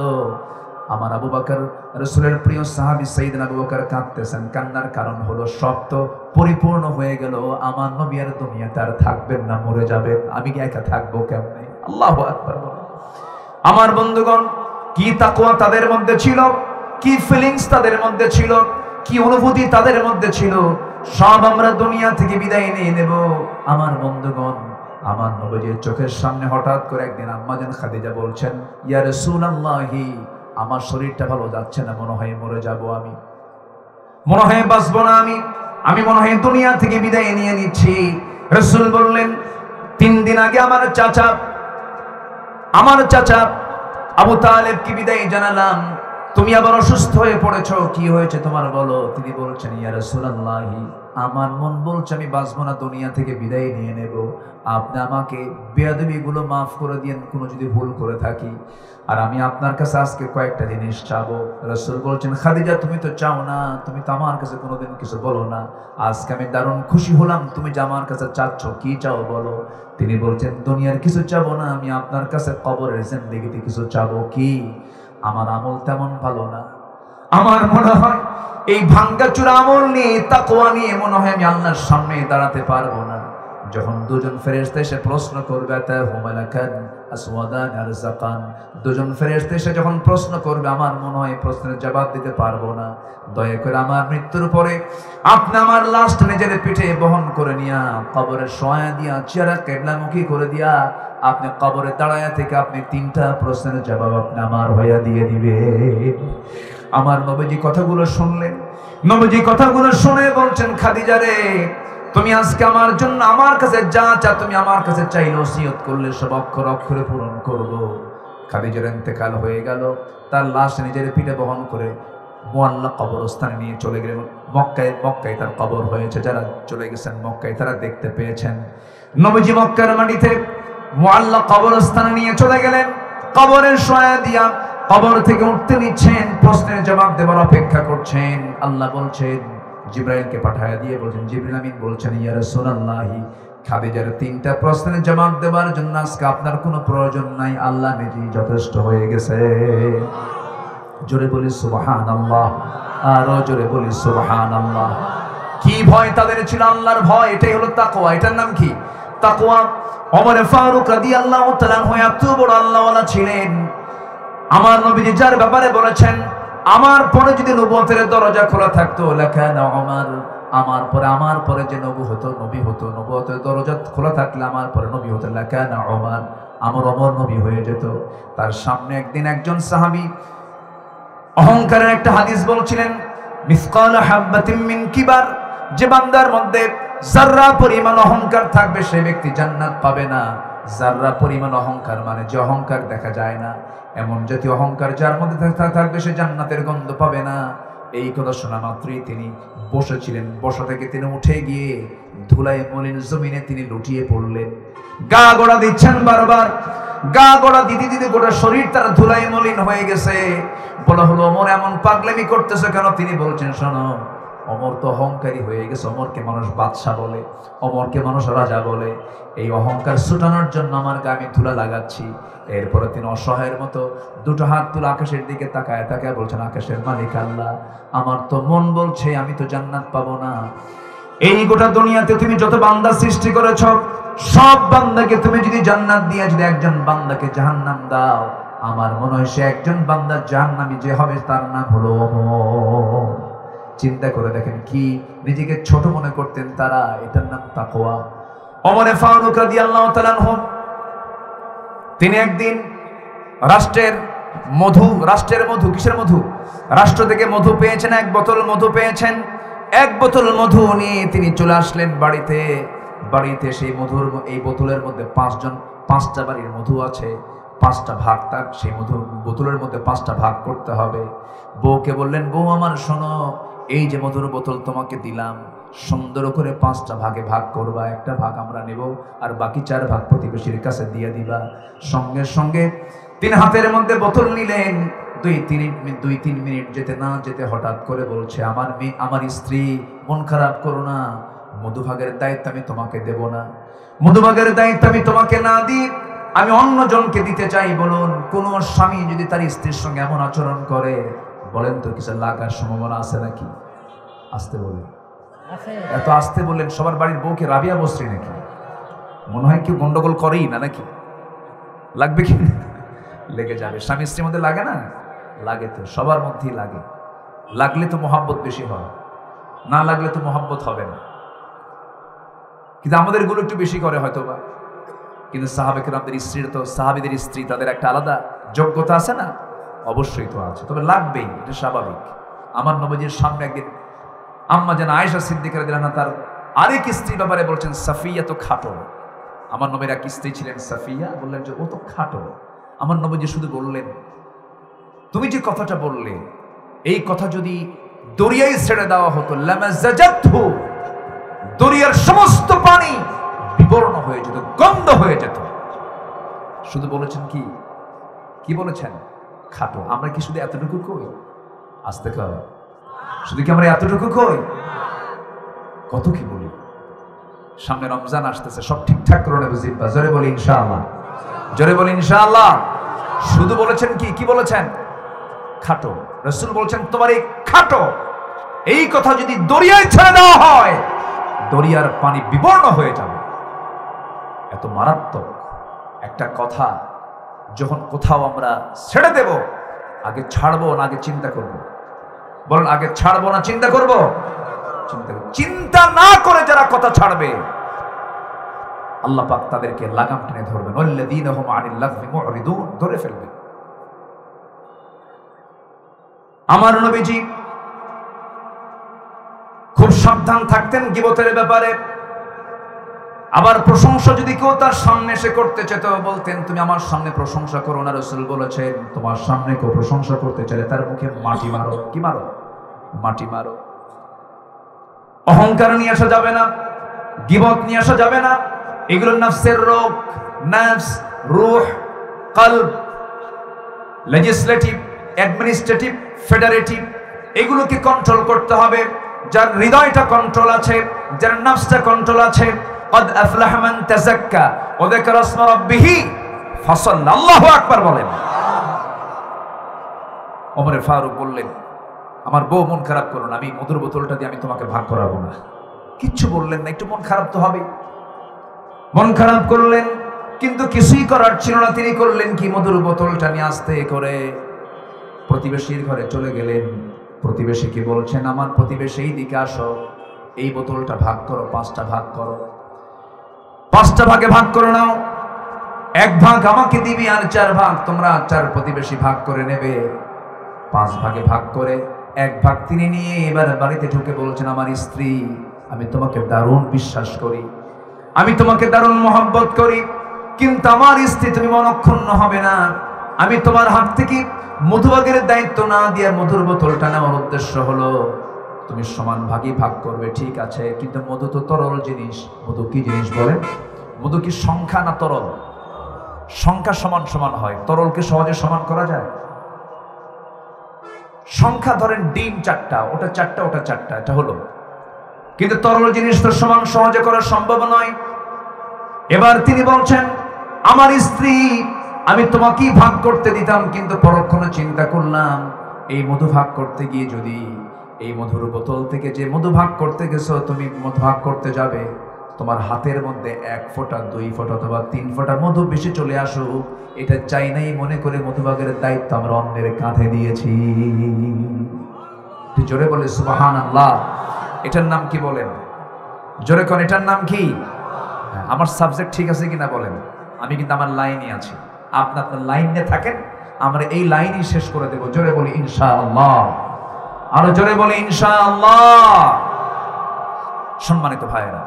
আমার আবু বকর, রাসূলের প্রিয় সাহাবী সাইয়েদনা আবু বকর কাঁদতেছেন। কান্নার কারণ হলো, সব তো পরিপূর্ণ হয়ে গেল, আমার নবী আর দুনিয়াতে আর থাকবেন না, মরে যাবেন, আমি কি একা থাকবো কেমনে? আল্লাহু আকবার। আমার বন্ধুগণ, কি তাকওয়া তাদের মধ্যে ছিল, কি ফিলিংস তাদের মধ্যে ছিল, কি অনুভূতি তাদের মধ্যে ছিল। সব আমরা দুনিয়া থেকে বিদায় নিয়ে নেব। আমার বন্ধুগণ, আমার নবীজির চোখের সামনে হঠাৎ করে একদিন আম্মা জান খাদিজা বলছেন, ইয়া রাসূলুল্লাহি, আমার শরীরটা ভালো যাচ্ছে না, মনে হয় মরে যাব আমি, মনে হয় বাঁচবো না আমি মনে হয় দুনিয়া থেকে বিদায় নিয়ে নিচ্ছি। রাসূল বললেন, 3 দিন আগে আমার চাচা আবু তালেব কি বিদায় জানালাম, তুমি আবার অসুস্থ হয়ে পড়েছো, কি হয়েছে তোমার বলো? তিনি বলছেন, ইয়া রাসূলুল্লাহি, আমার মন বলছে আমি বাঁচবো না, দুনিয়া থেকে বিদায় নিয়ে নেব। আপনি আমাকে বেয়াদবিগুলো মাফ করে দিয়েন, কোনো যদি ভুল করে থাকি। আর আমি আপনার কাছে আজকে কয়েকটা জিনিস চাবো। রাসূল বলছেন, খাদিজা তুমি তো চাও না, তুমি তো আমার কাছে কোনোদিন কিছু বলো না, আজকে আমি দারুণ খুশি হলাম তুমি যে আমার কাছে চাচ্ছ, কি চাও বলো? তিনি বলছেন, দুনিয়ার কিছু চাবো না, আমি আপনার কাছে কবরের জিন্দেগিতে কিছু চাবো। কি? আমার আমল তেমন ভালো না, আমার মনে হয় এই ভাঙ্গাচুরা আমল নিয়ে, তাকওয়া নিয়ে মনে হয় আমি আল্লাহর সামনে দাঁড়াতে পারবো না। যখন দুজন ফেরেশতা এসে প্রশ্ন করবে, দুজন ফেরেশতা এসে যখন প্রশ্ন করবে, আমার মনে হয় প্রশ্নের জবাব দিতে পারবো না। দয়া করে আমার মৃত্যুর পরে আপনি আমার লাশটা নিজের পিঠে বহন করে নিয়া কবরে শোয়া দিয়া, চেহারা কিবলামুখী করে দিয়া, আপনি কবরে দাঁড়ায়া থেকে আপনি 3টা প্রশ্নের জবাব আপনি আমার হইয়া দিয়ে দিবে। আমার নবীজি কথাগুলো শুনলেন, নবীজি কথাগুলো শুনে বলছেন, খাদিজা রে, তুমি আজকে আমার জন্য আমার কাছে যা চা তুমি আমার কাছে চাইলে, ওসিয়ত করলে সব অক্ষর অক্ষরে পূরণ করব। খাদিজার ইন্তেকাল হয়ে গেল, তার লাশ নিজের পিঠে বহন করে মুআল্লা কবরস্থানে নিয়ে চলে গেলেন। মক্কায় তার কবর হয়েছে, যারা চলে গেছেন মক্কায় তারা দেখতে পেয়েছেন। নবীজি মক্কার মাটিতে মুআল্লা কবরস্থানে নিয়ে চলে গেলেন, কবরের শোয়া দিয়া কবর থেকে উঠতে নিচ্ছেন, প্রশ্নের জবাব দেওয়ার অপেক্ষা করছেন। আল্লাহ বলছেন, জিবরাইলকে পাঠায়া দিয়ে বলছেন, জিবরিল আমিন বলছেন, ইয়া রাসূলুল্লাহি, খাদিজার 3টা প্রশ্নের জবাব দেওয়ার জন্য আজকে আপনার কোনো প্রয়োজন নাই, আল্লাহ নিজেই যথেষ্ট হয়ে গেছে। জোরে বলি সুবহানাল্লাহ, আরো জোরে বলি সুবহানাল্লাহ। কি ভয় তাদের ছিল? আল্লাহর ভয়। এটাই হলো তাকওয়া। এটার নাম কি? তাকওয়া। ওমর ফারুক রাদিয়াল্লাহু তাআলা এত বড় আল্লাহওয়ালা ছিলেন, আমার নবীজি যার ব্যাপারে বলেছেন, আমার পরে যদি নবুয়তের দরজা খোলা থাকতো লাকানা ওমর, আমার পরে যে নবী হতো, নবুয়তের দরজা খোলা থাকলে আমার পরে নবী হতো লাকানা ওমর, আমার ওমর নবী হয়ে যেত। তার সামনে একদিন একজন সাহাবী অহংকারের একটা হাদিস বলছিলেন, মিসকাল হাববাতিন মিন কিবার, যে বান্দার মধ্যে যাররা পরিমাণ অহংকার থাকবে সে ব্যক্তি জান্নাত পাবে না। যাররা পরিমাণ অহংকার মানে যে অহংকার দেখা যায় না, এমন জাতীয় অহংকার যার মধ্যে থাকবে সে জান্নাতের গন্ধ পাবে না। এই কথা শোনা মাত্রই তিনি বসেছিলেন, বসা থেকে তিনি উঠে গিয়ে ধুলায় মলিন জমিনে তিনি লুটিয়ে পড়লেন। গা গোড়া দিচ্ছেন বারবার, গা গোড়া দিতে দিতে গোটা শরীর তার ধুলায় মলিন হয়ে গেছে। বলা হলো ওমর এমন পাগলামি করতেছে কেন? তিনি বলছেন, শোনো, ওমর তো অহংকারী হয়ে গেছে, ওমরকে মানুষ বাদশাহ বলে, ওমরকে মানুষ রাজা বলে। এই অহংকার ছুটানোর জন্য আমার গায়ে আমি ধুলা লাগাচ্ছি। এরপরে তিনি অসহায়ের মতো দুটো হাত তুলে আকাশের দিকে তাকায় তাকায় বলছেন, আকাশের মালিক আল্লাহ, আমার তো মন বলছে আমি তো জান্নাত পাবো না। এই গোটা দুনিয়াতে তুমি যত বান্দা সৃষ্টি করেছ, সব বান্দাকে তুমি যদি জান্নাত দিয়ে যদি একজন বান্দাকে জাহান্নাম দাও, আমার মনে হয় সে একজন বান্দা জাহান্নামী যে হবে তার নাম হলো ওমর। চিন্তা করে দেখেন কি নিজেকে ছোট মনে করতেন তারা, এটার নাম তাকওয়া। ওমরে ফারুক রাদিয়াল্লাহু তাআলা আনহু তিনি একদিন রাষ্ট্রের মধু, কিসের মধু? রাষ্ট্র থেকে মধু পেয়েছেন, এক বোতল মধু পেয়েছেন। এক বোতল মধু নিয়ে তিনি চলে আসলেন বাড়িতে। সেই এই বোতলের মধ্যে পাঁচটা বাড়ির মধু আছে, 5টা ভাগ, তার সেই মধু বোতলের মধ্যে 5টা ভাগ করতে হবে। বউকে বললেন, বউ আমার শোনো, এই যে মধুর বোতল তোমাকে দিলাম, সুন্দর করে 5টা ভাগে ভাগ করবা, একটা ভাগ আমরা নেব আর বাকি 4 ভাগ প্রতিবেশীর কাছে দিয়ে দিবা। সঙ্গে সঙ্গে তিনি হাতের মধ্যে বোতল নিলেন। 2-3 মিনিট যেতে না যেতে হঠাৎ করে বলছে, আমার স্ত্রী, মন খারাপ করো না, মধুভাগের দায়িত্ব আমি তোমাকে দেব না, মধুভাগের দায়িত্ব আমি তোমাকে না দিই, আমি অন্য জনকে দিতে চাই। বলুন, কোন স্বামী যদি তার স্ত্রীর সঙ্গে এমন আচরণ করে, বলেন তো কিছু লাগার সম্ভাবনা আছে নাকি? আসতে বলেন, এত আসতে বললেন, সবার বাড়ির বউকে রাবিয়া বসরি নাকি? মনে হয় কেউ গন্ডগোল করেই না নাকি? লাগবে কি? লেগে যাবে। স্বামী স্ত্রীর মধ্যে লাগে না? লাগে তো, সবার মধ্যেই লাগে। লাগলে তো মোহাব্বত বেশি হয়, না লাগলে তো মোহাব্বত হবে না। কিন্তু আমাদের গুলো একটু বেশি করে হয়তো বা, কিন্তু সাহাবীদের স্ত্রী তাদের একটা আলাদা যোগ্যতা আছে না? অবশ্যই তো আছে, তবে লাগবেই, এটা স্বাভাবিক। আমার নবীজির সামনে একদিন আম্মা যেন আয়েশা সিদ্দিকা রাদিয়াল্লাহু আনহা তার আরেক স্ত্রী ব্যাপারে বলছেন, সাফিয়া তো খাটো। আমার নবীর এক স্ত্রী ছিলেন সাফিয়া, বললেন যে ও তো খাটো। আমার নবীজি শুধু বললেন, তুমি যে কথাটা বললে, এই কথা যদি দরিয়ায় ছেড়ে দেওয়া হতো, লামাজাজাতহু, দরিয়ার সমস্ত পানি বিবর্ণ হয়ে যেত, গন্ধ হয়ে যেত। শুধু বলেছেন কি বলেছেন? খাটো। আমরা কি শুধু এতটুকু কই? আসতে কর, শুধু কি আমরা এতটুকু কই? কত কি বলি। সামনে রমজান আসতেছে, সব ঠিকঠাক করে নেবে জিব্বা। জোরে বলি ইনশাআল্লাহ, জোরে বলি ইনশাআল্লাহ। শুধু বলেছেন কি বলেছেন? খাটো। রাসূল বলছেন, তোমার এই খাটো, এই কথা যদি দরিয়ায় ছেড়ে দেওয়া হয়, দরিয়ার পানি বিবর্ণ হয়ে যাবে। এত মারাত্মক একটা কথা যখন কোথাও আমরা ছেড়ে দেব, আগে ছাড়বো না আগে চিন্তা করব? বলেন, আগে ছাড়বো না চিন্তা করব? চিন্তা না করে যারা কথা ছাড়বে, আল্লাহ পাক তাদেরকে লাগাম টেনে ধরবেন। আল্লাযীনা হুম আনিল লাগবি মুরিদুন, ধরে ফেলবেন। আমার নবীজি খুব সাবধান থাকতেন গীবতের ব্যাপারে। আবার প্রশংসা যদি কেউ তার সামনে এসে করতে চেত, বলতেন, তুমি আমার সামনে প্রশংসা করো না। রাসূল বলেছেন, তোমার সামনে কেউ প্রশংসা করতে চাইলে তার মুখে মাটি মারো। কি মারো? মাটি মারো। অহংকার নিয়ে আসা যাবে না, গীবত নিয়ে আসা যাবে না। এগুলো নফসের রোগ। নফস, রূহ, কলব, লেজিসলেটিভ, অ্যাডমিনিস্ট্রেটিভ, ফেডারেটিভ, এগুলোকে কন্ট্রোল করতে হবে। যার হৃদয়টা কন্ট্রোল আছে, যার নফসটা কন্ট্রোল আছে, قد أفلح من تزكى وذكر اسم ربه فصلى। আল্লাহু আকবার বলেন। ওমর ফারুক বললেন, আমার বউ মন খারাপ করো না, আমি মধুর বোতলটা দিয়ে আমি তোমাকে ভাগ করাবো না। কিচ্ছু বললেন না, একটু মন খারাপ তো হবে। মন খারাপ করলেন, কিন্তু কিছুই করার ছিল না। তিনি করলেন কি, মধুর বোতলটা নিয়ে আস্তে করে প্রতিবেশীর ঘরে চলে গেলেন। প্রতিবেশীকে বলছেন, আমার প্রতিবেশী এই দিকে আসো, এই বোতলটা ভাগ করো, 5টা ভাগ করো, 5টা ভাগে ভাগ করে নাও। 1 ভাগ আমাকে দিবি, আর 4 ভাগ তোমরা 4 প্রতিবেশী ভাগ করে নেবে। 5 ভাগে ভাগ করে 1 ভাগ তিনি নিয়ে এবার বাড়িতে ঢুকে বলছেন, আমার স্ত্রী, আমি তোমাকে দারুণ বিশ্বাস করি, আমি তোমাকে দারুণ মহব্বত করি, কিন্তু আমার স্ত্রী তুমি মনক্ষুণ্ণ হবে না। আমি তোমার হাত থেকে মধুভাগের দায়িত্ব না দিয়ে মধুর বোতলটা নেওয়ার উদ্দেশ্য হলো তুমি সমান ভাগই ভাগ করবে, ঠিক আছে, কিন্তু মধু তো তরল জিনিস। মধু কি জিনিস বলেন? মধু কি সংখ্যা না তরল? সংখ্যা সমান সমান হয়, তরলকে সহজে সমান করা যায়? সংখ্যা ধরেন ডিম 4টা, ওটা 4টা, ওটা 4টা, এটা হলো, কিন্তু তরল জিনিস তো সমান সহজে করা সম্ভব নয়। এবার তিনি বলছেন, আমার স্ত্রী, আমি তোমাকেই ভাগ করতে দিতাম, কিন্তু পরক্ষণে চিন্তা করলাম এই মধু ভাগ করতে গিয়ে যদি এই মধুর বোতল থেকে যে মধু ভাগ করতে গেছো, তুমি মধু ভাগ করতে যাবে, তোমার হাতের মধ্যে 1 ফোঁটা 2 ফোঁটা অথবা 3 ফোঁটা মধু বেশি চলে আসুক, এটা চাই নাই মনে করে মধুভাগের দায়িত্ব আমরা অন্যের কাঁধে দিয়েছি। জোরে বলে সুবহানাল্লাহ। এটার নাম কি বলেন? জোরে কোন, এটার নাম কি? আমার সাবজেক্ট ঠিক আছে কিনা বলেন? আমি কিন্তু আমার লাইনে আছি, আপনি আপনার লাইনে থাকেন, আমরা এই লাইনই শেষ করে দেব। জোরে বলি ইনশাআল্লাহ, আরো জোরে বলি ইনশাআল্লাহ। সম্মানিত ভাইয়েরা,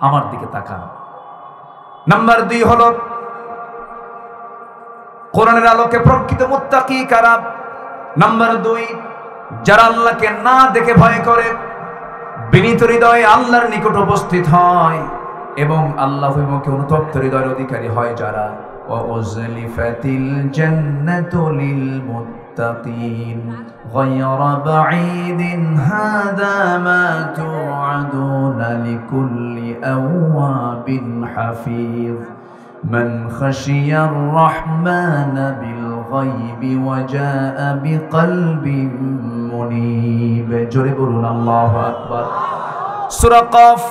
আমার দিকে তাকান। নাম্বার 2 হলো কোরআনের আলোকে প্রকৃত মুত্তাকি কারা। নাম্বার 2, যারা আল্লাহকে না দেখে ভয় করে, বিনীত হৃদয়ে আল্লাহর নিকট উপস্থিত হয় এবং আল্লাহ অভিমুখে অনুতপ্ত হৃদয়ের অধিকারী হয় যারা। ওয়াজলিফাতিল জান্নাতু লিল মুত্তাকিন গায়রা বাঈদিন হাদা মা তুআদুনা লিকুল্লি আওয়াবিন হাফিজ মান খাশিয়ার রাহমানা বিল গায়বি ওয়া জাআ বিকলবিন মুনীব। জোরে বলুন আল্লাহু আকবার। সূরা কফ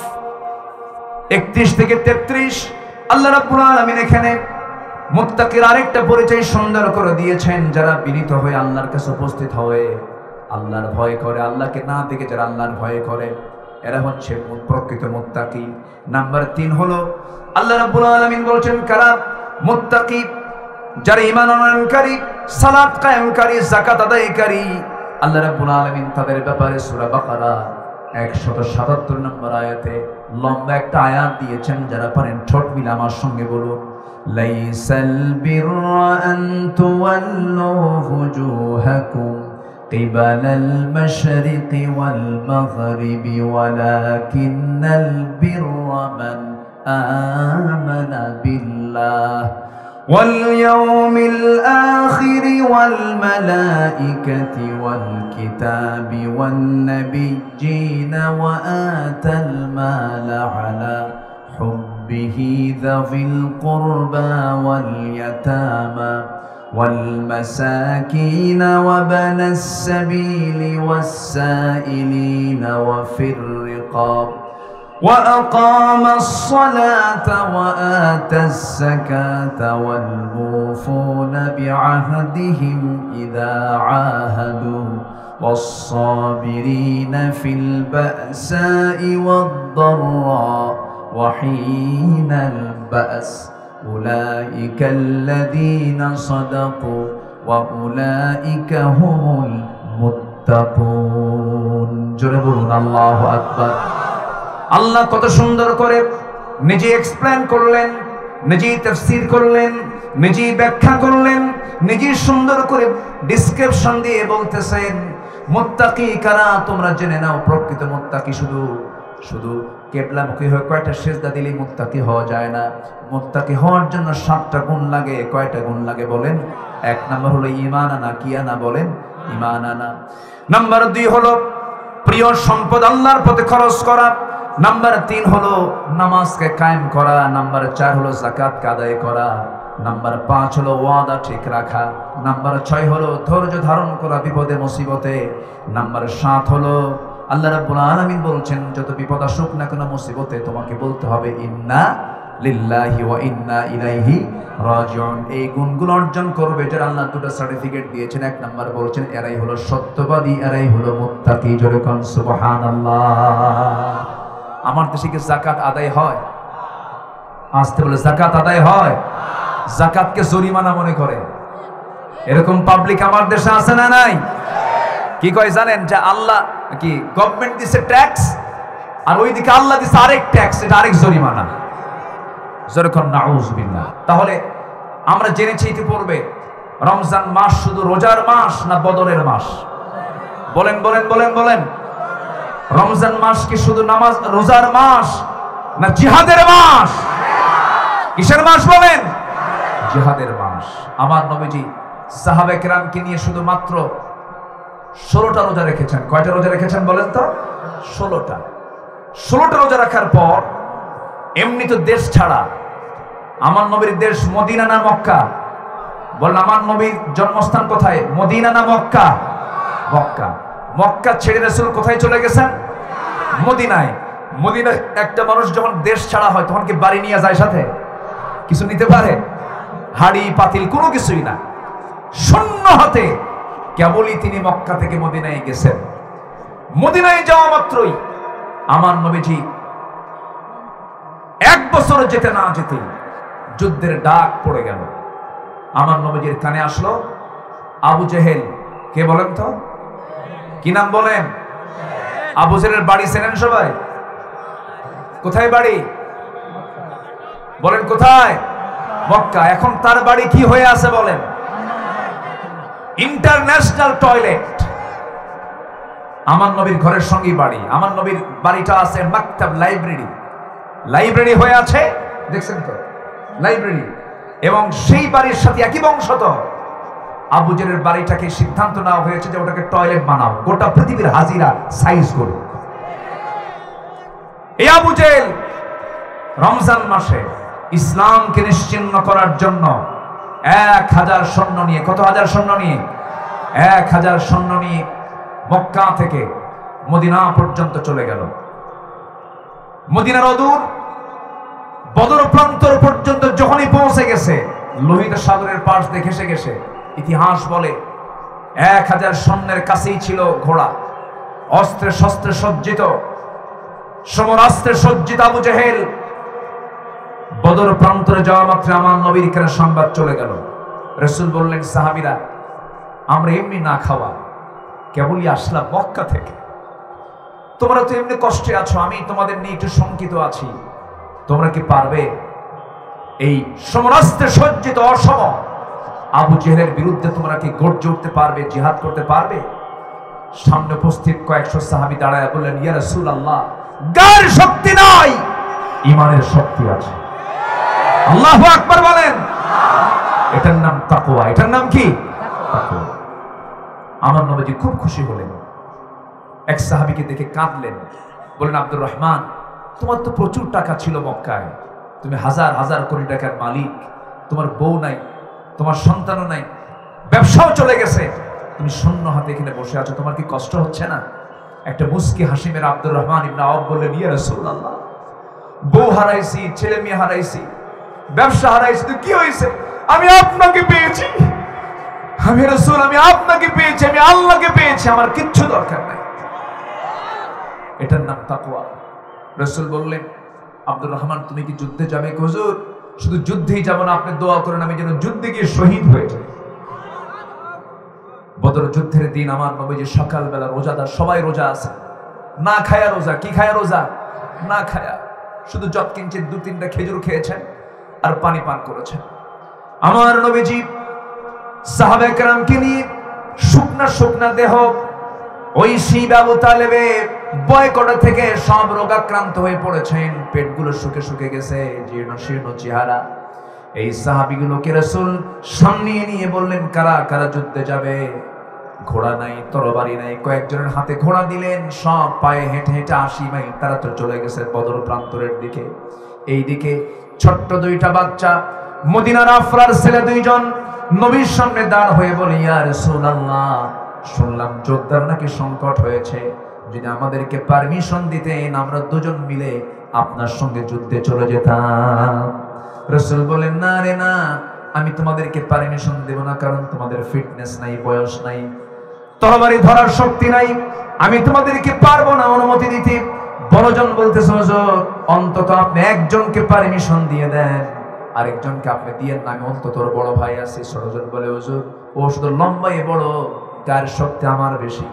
31 থেকে 33 আল্লাহ রাব্বুল আলামিন এখানে মুত্তাকির আরেকটা পরিচয় সুন্দর করে দিয়েছেন, যারা বিনীত হয়ে আল্লাহর কাছে উপস্থিত হয়ে আল্লাহর ভয় করে, আল্লাহকে না দেখে যারা আল্লাহর ভয় করে, এরা হচ্ছে প্রকৃত মুত্তাকি। নাম্বার 3 হলো আল্লাহ রাব্বুল আলামিন বলছেন কারা মুত্তাকি, যারা ঈমান আনয়নকারী, সালাত কায়েমকারী, যাকাত আদায়কারী। আল্লাহ রাব্বুল আলামিন তাদের ব্যাপারে সূরা বাকারা 177 নম্বর আয়াতে লম্বা একটা আয়াত দিয়েছেন, যারা পারেন ঠোঁট মিলে আমার সঙ্গে বলুন, লাইসাল বিররা আন তুওয়াল্লু ফুজুহাকুম কিবালাল মাশরিকি ওয়াল মাগরিবি ওয়ালাকিন্নাল বিররা মান আমানা বিল্লাহ واليوم الآخر والملائكة والكتاب والنبيين وآتى المال على حبه ذوي القربى واليتامى والمساكين وابن السبيل والسائلين وفي الرقاب وأقام الصلاة وآتى الزكاة والموفون بعهدهم إذا عاهدوا والصابرين في البأساء والضراء وحين البأس أولئك الذين صدقوا وأولئك هم المتقون। جربون الله أكبر। আল্লাহ কত সুন্দর করে নিজে এক্সপ্লেন করলেন, নিজেই তাফসীর করলেন, নিজেই ব্যাখ্যা করলেন, নিজেই সুন্দর করে ডেসক্রিপশন দিয়ে বলতেছেন মুত্তাকি কারা তোমরা জেনে নাও। প্রকৃত মুত্তাকি শুধু কিবলামুখী হয়ে কয়টা সিজদা দিলেই মুত্তাকি হওয়া যায় না। মুত্তাকি হওয়ার জন্য 7টা গুণ লাগে। কয়টা গুণ লাগে বলেন? 1 নাম্বার হলো ঈমান আনা। কি আনা বলেন? ঈমান আনা। নাম্বার 2 হলো প্রিয় সম্পদ আল্লাহর পথে খরচ করা। নাম্বার 3 হলো নামাজকে কায়েম করা। নাম্বার 4 হলো যাকাত আদায় করা। নাম্বার 5 হলো ওয়াদা ঠিক রাখা। নাম্বার 6 হলো ধৈর্য ধারণ করা বিপদে মুসিবতে। নাম্বার 7 হলো আল্লাহ রাব্বুল আলামিন বলছেন যত বিপদ আসুক না কেন মুসিবতে তোমাকে বলতে হবে ইন্না লিল্লাহি ওয়া ইন্না ইলাইহি রাজিউন। এই গুণগুলো অর্জন করবে যারা আল্লাহ দুটো সার্টিফিকেট দিয়েছেন। এক নাম্বার বলছেন এরাই হলো সত্যবাদী, এরাই হলো মুত্তাকি। জোরে কোন সুবহানাল্লাহ। আমার দেশে কি যাকাত আদায় হয়? আসতে বলে যাকাত আদায় হয়? যাকাতকে জরিমানা মনে করে এরকম পাবলিক আমার দেশে আছে না নাই? কি কয় জানেন? যে আল্লাহ কি গভর্নমেন্ট দিছে ট্যাক্স, আর ওইদিকে আল্লাহ দিছে আরেক ট্যাক্স, এটা আরেক জরিমানা। যেরকম নাউজুবিল্লাহ। তাহলে আমরা জেনেছি ইতিপূর্বে রমজান মাস শুধু রোজার মাস না বদরের মাস? বলেন বলেন বলেন বলেন। রমজান মাস কি শুধু নামাজ রোজার মাস না জিহাদের মাস? কিসের মাস বলেন? জিহাদের মাস। আমার নবীজি সাহাবে কেরামকে নিয়ে শুধুমাত্র 16টা রোজা রেখেছেন। কয়টা রোজা রেখেছেন বলেন তো? 16টা। 16টা রোজা রাখার পর এমনি তো দেশ ছাড়া, আমার নবীর দেশ মদিনা না মক্কা? বলেন আমার নবীর জন্মস্থান কোথায়? মদিনা না মক্কা? মক্কা। মক্কা ছেড়ে রাসূল কোথায় চলে গেছেন? মদিনায়। মদিনায় একটা মানুষ যখন দেশ ছাড়া হয় তখন কি বাড়ি নিয়ে যায় সাথে? কিছু নিতে পারে? হাড়ি পাতিল কোনো কিছুই না, শূন্য হাতে কেবলই তিনি মক্কা থেকে মদিনায় গেছেন। মদিনায় যাওয়া মাত্রই আমার নবীজি 1 বছর যেতে না যেতে যুদ্ধের ডাক পড়ে গেল। আমার নবীজির কানে আসলো আবু জেহেল। কে বলেন তো? কি নাম বলেন? আবু জেহেলের বাড়ি চেনেন সবাই? কোথায় বাড়ি বলেন? কোথায়? মক্কা। এখন তার বাড়ি কি হয়ে আছে বলেন? International toilet. আমার নবীর ঘরের সঙ্গেই বাড়ি। আমার নবীর বাড়িটা আছে মাকতাব, লাইব্রেরি। লাইব্রেরি হয়ে আছে, দেখছেন তো? লাইব্রেরি। এবং সেই বাড়ির সাথে একই বংশধর আবু জেহেলের বাড়িটাকে সিদ্ধান্ত নেওয়া হয়েছে যে ওটাকে টয়লেট বানাও, গোটা পৃথিবীর হাজিরা সাইজ করে। এই আবু জেহেল রমজান মাসে ইসলামকে নিশ্চিহ্ন করার জন্য 1000 সৈন্য নিয়ে, কত হাজার সৈন্য নিয়ে? 1000 সৈন্য নিয়ে মক্কা থেকে মদিনা পর্যন্ত চলে গেল। মদিনার অদূর বদর প্রান্তর পর্যন্ত যখনই পৌঁছে গেছে, লোহিত সাগরের পাশ দিয়ে ঘেসে ঘেসে, ইতিহাস বলে 1000 সৈন্যের কাছেই ছিল ঘোড়া, অস্ত্রে শস্ত্রে সজ্জিত, সমরাস্ত্রে সজ্জিত আবু জেহেল। বদর প্রান্তরে যাওয়া মাত্র আমার নবীর কানে সংবাদ চলে গেল। রাসূল বললেন, সাহাবীরা, আমরা এমনি না খাওয়া কেবলই আসলাম মক্কা থেকে, তোমরা তো এমনি কষ্টে আছো, আমি তোমাদের নিয়ে একটু শঙ্কিত আছি, তোমরা কি পারবে এই সমরাস্ত্রে সজ্জিত অসম আবু জেহেলের বিরুদ্ধে তোমরা কি গর্জে উঠতে পারবে, জিহাদ করতে পারবে? সামনে উপস্থিত কয়েকশো সাহাবী দাঁড়ায় বললেন, ইয়া রাসূলুল্লাহ, গায়ের শক্তি নাই, ঈমানের শক্তি আছে। আল্লাহু আকবার বলেন। এটার নাম তাকওয়া। এটার নাম কি? তাকওয়া। আমার নবীজি খুব খুশি হলেন। এক সাহাবীকে দেখে কাঁদলেন, বলেন, আব্দুর রহমান, তোমার তো প্রচুর টাকা ছিল মক্কায়, তুমি হাজার হাজার কোটি টাকার মালিক, তোমার বউ নাই, তোমার সন্তানও নাই, ব্যবসাও চলে গেছে, তুমি শূন্য হাতে এখানে বসে আছো, তোমার কি কষ্ট হচ্ছে না? একটা মুস্কি হাসি মেরে আব্দুর রহমান ইবনে আওফ বললেন, ইয়া রাসূলুল্লাহ, বউ হারাইছি, ছেলে মেয়ে হারাইছি, ব্যবসা হারাইছি, তো কি হয়েছে? আমি আপনাকে পেয়েছি, আমি রাসূল, আমি আপনাকে পেয়েছি, আমি আল্লাহকে পেয়েছি, আমার কিচ্ছু দরকার নাই। এটার নাম তাকওয়া। রাসূল বললেন, আব্দুর রহমান, তুমি কি যুদ্ধে যাবে? হুজুর, শুধু যুদ্ধেই যাব না, আপনি দোয়া করেন আমি যেন যুদ্ধে গিয়ে শহীদ হয়ে যাই। বদর যুদ্ধের দিন আমার নবীজি সকালবেলা রোজাদার, সবাই রোজা আছে, না খায়া রোজা। কি খায়া রোজা? না খায়া, শুধু যৎকিঞ্চিৎ 2-3টা খেজুর খেয়েছেন আর পানি পান করেছেন। আমার নবীজি সাহাবায়ে কেরামকে নিয়ে শুকনা শুকনা দেহ, ওই শিব আবু তালেবে বয়কটা থেকে সব রোগাক্রান্ত হয়ে পড়েছেন, পেটগুলো শুকে শুকে গেছে, জীর্ণ শীর্ণ চেহারা। এই সাহাবীগুলোকে রাসূল সামনে নিয়ে বললেন, কারা কারা যুদ্ধে যাবে? ঘোড়া নাই, তরবারি নাই, কয়েকজনের হাতে ঘোড়া দিলেন, সব পায়ে হেঁটে হেঁটে 80 মাইল তারা তো চলে গেছে বদর প্রান্তরের দিকে। এইদিকে ছোট্ট 2টা বাচ্চা, মদিনার আফরার ছেলে 2জন নবীর সামনে দাঁড় হয়ে বলে, ইয়া রাসূলুল্লাহ, শুনলাম যোদ্ধার নাকি সংকট হয়েছে, যদি আমাদেরকে পারমিশন দিতেন আমরা 2জন মিলে আপনার সঙ্গে যুদ্ধে চলে যেতাম। রাসূল বলেন, না রে না, আমি তোমাদেরকে পারমিশন দেব না, কারণ তোমাদের ফিটনেস নাই, বয়স নাই, তরবারি ধরার শক্তি নাই, আমি তোমাদেরকে পারবো না অনুমতি দিতে। বড়জন বলতেছে, হুজুর অন্তত আপনি একজনকে পারমিশন দিয়ে দেন, আরেকজনকে আপনি দিয়েন না, আমি অন্তত বড় ভাই আছি। ষোড়জন বলে, হুজুর ও শুধু লম্বাই বড়, গায়ের শক্তি আমার বেশি,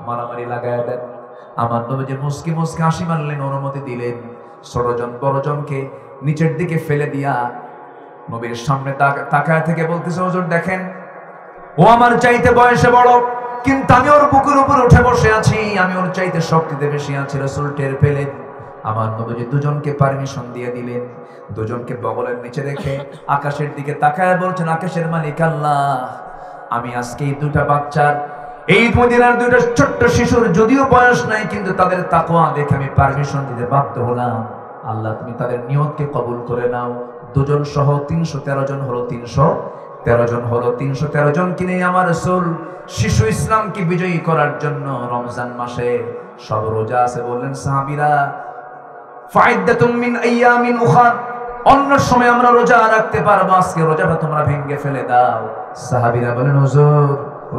মারামারি লাগায় দেন। আমার নবীজি মুসকি মুসকি হাসি মারলেন, অনুমতি দিলেন। ষোড়জন বড়জনকে নিচের দিকে ফেলে দিয়া নবীর সামনে তাকায় থেকে বলতেছে, হুজুর দেখেন, ও আমার চাইতে বয়সে বড়, কিন্তু আমি ওর বুকের উপর উঠে বসে আছি, আমি ওর চাইতে শক্তিতে বেশি আছি। রাসূল টের পেলেন। আমার নবীজি দুজনকে পারমিশন দিয়ে দিলেন। দুজনকে বগলের নিচে রেখে আকাশের দিকে তাকায় বলছেন, আকাশের মালিক আল্লাহ, আমি আজকে এই দুটা বাচ্চার, এই মদিনার দুইটা ছোট্ট শিশুর যদিও বয়স নাই, কিন্তু তাদের তাকওয়া দেখে আমি পারমিশন দিতে বাধ্য হলাম। আল্লাহ তুমি তাদের নিয়তকে কবুল করে নাও। দুজন সহ 313 জন হলো, 313 জন হলো। 313 জন কিনে আমার রাসূল শিশু ইসলামকে বিজয়ী করার জন্য রমজান মাসে সব রোজা আছে। বললেন সাহাবীরা, ফাইদাতুম মিন আইয়ামিন উখরা, অন্য সময় আমরা রোজা রাখতে পারবো, আজকে রোজাটা তোমরা ভেঙে ফেলে দাও। সাহাবীরা বলেন, হুজুর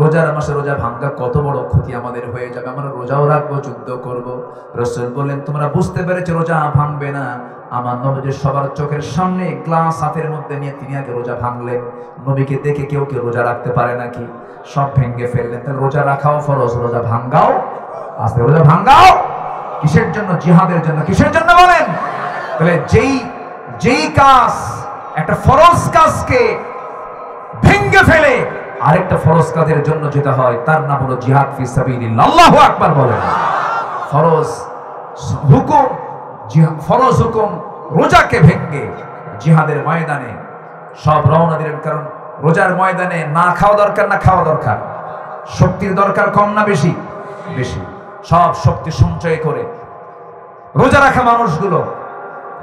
রোজার মাসে রোজা ভাঙা কত বড় ক্ষতি আমাদের হয়ে যাবে, আমরা রোজাও রাখবো, যুদ্ধ করব। রাসূল বললেন, তোমরা বুঝতে পেরেছো রোজা ভাঙবে না। আমার নবীজি সবার চোখের সামনে গ্লাস হাতের মধ্যে নিয়ে তিনি আগে রোজা ভাঙলেন। নবীকে দেখে কেউ কেউ রোজা রাখতে পারে নাকি? সব ভেঙে ফেললেন। তাহলে রোজা রাখাও ফরজ, রোজা ভাঙাও, আস্তে রোজা ভাঙাও। কিসের জন্য? জিহাদের জন্য। কিসের জন্য বলেন? তাহলে যেই কাজ, একটা ফরজ কাজকে ভেঙে ফেলে আরেকটা ফরজ কাজের জন্য যেতে হয়, তার নাম হলো জিহাদ ফি সাবিলিল্লাহ। আল্লাহু আকবার বলেন। ফরজ হুকুম, ফরজ হুকুম রোজাকে ভেঙে জিহাদের ময়দানে সব রওনা দিলেন। কারণ রোজার ময়দানে না খাওয়া দরকার, না খাওয়া দরকার, শক্তির দরকার কম না বেশি? বেশি। সব শক্তি সঞ্চয় করে রোজা রাখা মানুষগুলো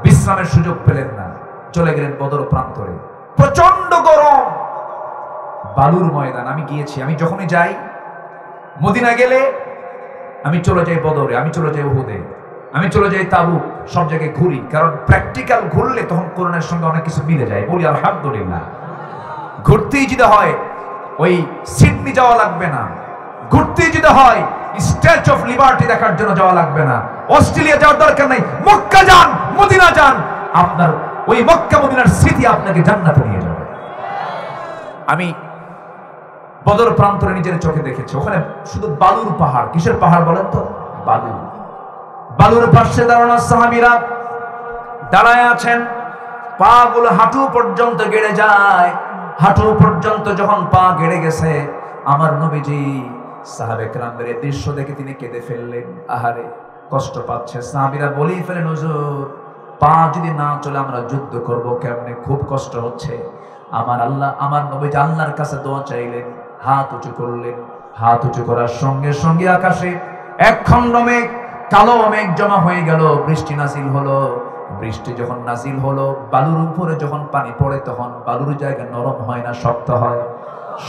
বিশ্রামের সুযোগ পেলেন না, চলে গেলেন বদর প্রান্তরে। প্রচন্ড গরম, বালুর ময়দান। আমি গিয়েছি, আমি যখনই যাই মদিনা গেলে আমি চলে যাই বদরে, আমি চলে যাই উহুদে, আমি চলে যাই তাবুক, সব জায়গায় ঘুরি। কারণ প্র্যাকটিক্যাল ঘুরলে তখন কোরআনের সঙ্গে অনেক কিছু মিলে যায়। বলি আলহামদুলিল্লাহ। ঘুরতেই যেতে হয়, ওই সিডনি যাওয়া লাগবে না। ঘুরতেই যেতে হয়, স্ট্যাচু অফ লিবার্টি দেখার জন্য যাওয়া লাগবে না। অস্ট্রেলিয়া যাওয়ার দরকার নাই, মক্কা যান, মদিনা যান, আপনার ওই মক্কা মদিনার স্মৃতি আপনাকে জান্নাতে নিয়ে যাবে। আমি বদর প্রান্তরে নিজের চোখে দেখেছি, ওখানে শুধু বালুর পাহাড়। কিসের পাহাড় বলেন তো? বালু। বালুর পাশে দাঁড়ানো সাহাবীরা দাঁড়ায় আছেন, পা গুলো হাঁটু পর্যন্ত গেড়ে যায়। হাঁটু পর্যন্ত যখন পা গেড়ে গেছে, আমার নবীজি সাহাবে কেরামদের এই দৃশ্য দেখে তিনি কেঁদে ফেললেন। আহারে, কষ্ট পাচ্ছে। সাহাবীরা বলেই ফেলেন, হুজুর পা যদি না চলে আমরা যুদ্ধ করব কেমনে? খুব কষ্ট হচ্ছে। আমার নবীজি আল্লাহর কাছে দোয়া চাইলেন, হাত উঁচু করলেন। হাত উঁচু করার সঙ্গে সঙ্গে আকাশে এক খণ্ড মেঘ, কালো মেঘ জমা হয়ে গেল। বৃষ্টি নাজিল হলো। বৃষ্টি যখন নাজিল হলো, বালুর উপরে যখন পানি পড়ে, তখন বালুর জায়গা নরম হয় না, শক্ত হয়।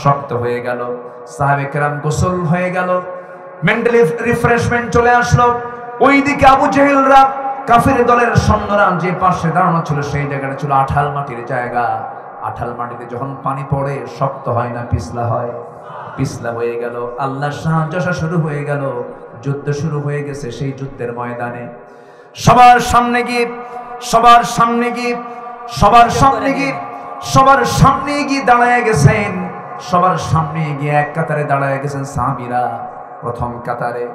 শক্ত হয়ে গেল। সাহাবে কেরাম গোসল হয়ে গেল, মেন্টালি রিফ্রেশমেন্ট চলে আসলো। ওইদিকে আবু জেহেলরা, কাফের দলের সৈন্যরা যে পাশে দাঁড়ানো ছিল, সেই জায়গাটা ছিল আঠাল মাটির জায়গা। আঠাল মাটিতে যখন পানি পড়ে, শক্ত হয় না, পিছলা হয়। পিছলা হয়ে গেল। আল্লাহর সাহায্য শুরু হয়ে গেল। যুদ্ধ শুরু হয়ে গেছে। সেই যুদ্ধের ময়দানে সবার সামনে গিয়ে দাঁড়ায় গেছেন। সবার সামনে গিয়ে এক কাতারে দাঁড়ায় গেছেন সাহাবীরা। প্রথম কাতারে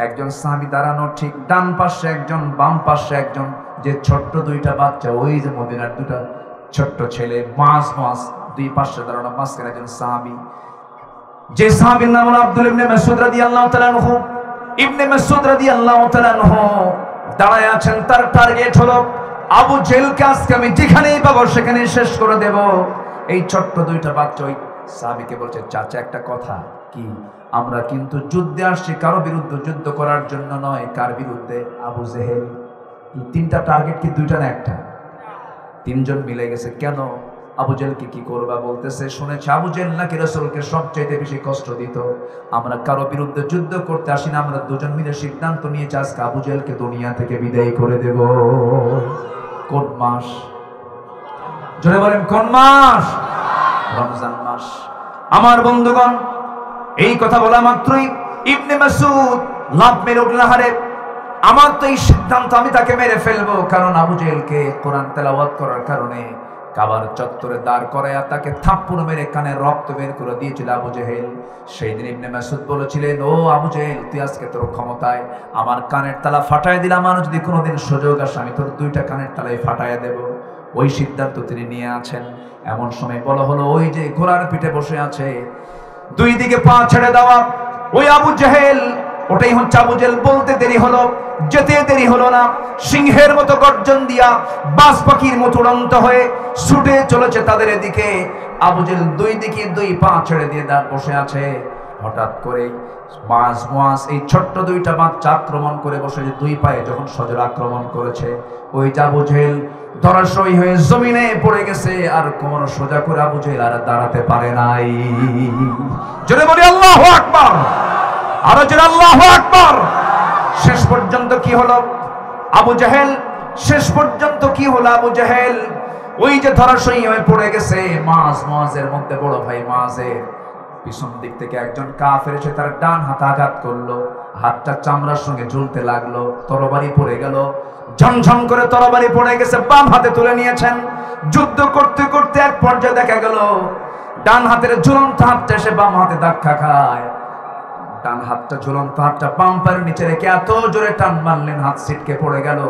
একজন সাহাবী দাঁড়ানো, ঠিক ডান পাশে একজন, বাম পাশে একজন। যে ছোট্ট দুইটা বাচ্চা, ওই যে মদিনার দুটা ছোট্ট ছেলে, মাস দুই পাশে দাঁড়ানো, মাঝখানে একজন সাহাবী। যে সাহাবীর নাম হলো আব্দুল ইবনে মাসউদ রাদিয়াল্লাহু তাআলা আনহু। ইবনে মাসউদ রাদিয়াল্লাহু তাআলা আনহু দাঁড়ায় আছেন। তার টার্গেট হলো আবু জেহেলকে আজকে আমি যেখানেই পাবো সেখানে শেষ করে দেব। এই ছোট্ট দুইটা বাচ্চা ওই সাহাবীকে বলছে, চাচা একটা কথা। কি? আমরা কিন্তু যুদ্ধে আসছি কারো বিরুদ্ধে যুদ্ধ করার জন্য নয়। কার বিরুদ্ধে? আবু জেহেল। তিনটা টার্গেট কি দুইটা না একটা? তিনজন মিলে গেছে। কেন? আবু জেহেলকে কি করবা বলতেছে, শুনেছে আবু জেহেল নাকি রাসূলকে সবচেয়ে বেশি কষ্ট দিত। আমরা কারো বিরুদ্ধে যুদ্ধ করতে আসি না, আমরা দুজন মিলে সিদ্ধান্ত নিয়েছি আজকে আবু জেহেলকে দুনিয়া থেকে বিদায় করে দেব। কোন মাস? জোরে বলেন কোন মাস? রমজান মাস। আমার বন্ধুগণ, এই কথা বলা মাত্রই ইবনে মাসউদ লাফ মেরে উঠল, হারে আমার তো এই সিদ্ধান্ত, আমি তাকে মেরে ফেলবো। কারণ আবু জেহেলকে কোরআন তেলাওয়াত করার কারণে কাবার চত্বরে দাঁড় করায়া তাকে থাপ্পড় মেরে কানে রক্ত বের করে দিয়েছিল আবু জেহেল। সেই দিন ইবনে মাসউদ বলেছিলেন, ও আবু জেহেল, তুই আজকে তোর ক্ষমতায় আমার কানের তালা ফাটায় দিলাম, আর যদি কোনোদিন সুযোগ আসে আমি তোর দুইটা কানের তালাই ফাটায় দেব। ওই সিদ্ধান্ত তিনি নিয়ে আছেন। এমন সময় বলা হলো, ওই যে ঘোড়ার পিঠে বসে আছে, দুই দিকে পা ছেড়ে দেওয়া ওই আবু জেহেল, ওটাই হচ্ছে আবু জেহেল। বলতে দেরি হলো, যেতে দেরি হলো না, সিংহের মতো গর্জন দিয়া বাজ পাখির মতো উড়ন্ত হয়ে ছুটে চলেছে তাদের দিকে। আবু জেহেল দুই দিকে দুই পা ছেড়ে দিয়ে দাঁড় বসে আছে। হঠাৎ করে মুয়াজ এই ছোট্ট দুইটা বাচ্চা আক্রমণ করে বসে, দুই পায়ে যখন সজোর আক্রমণ করেছে, ওই আবু জেহেল ধরাশয়ী হয়ে জমিনে পড়ে গেছে, আর কোমর সোজা করে আবু জেহেল আর দাঁড়াতে পারে নাই। জোরে বলি আল্লাহু আকবার, আরো জোরে আল্লাহু আকবার। শেষ পর্যন্ত কি হলো আবু জেহেল? শেষ পর্যন্ত কি হলো আবু জেহেল? ওই যে ধরাশয়ী হয়ে পড়ে গেছে। মুয়াজের মধ্যে বড় ভাই মুয়াজের পিছন দিক থেকে একজন কাফের এসে তার ডান হাত আঘাত করলো, হাতটা চামড়ার সঙ্গে ঝুলতে লাগলো, তরবারি পড়ে গেল, ঝনঝন করে তরবারি পড়ে গেছে, বাম হাতে তুলে নিয়েছেন। যুদ্ধ করতে করতে এক পর্যায়ে দেখা গেল ডান হাতের ঝুলন্ত হাতটা এসে বাম হাতে ধাক্কা খায়। ডান হাতটা ঝুলন্ত হাতটা বাম পায়ের নিচে রেখে এত জোরে টান মারলেন, হাত ছিটকে পড়ে গেল।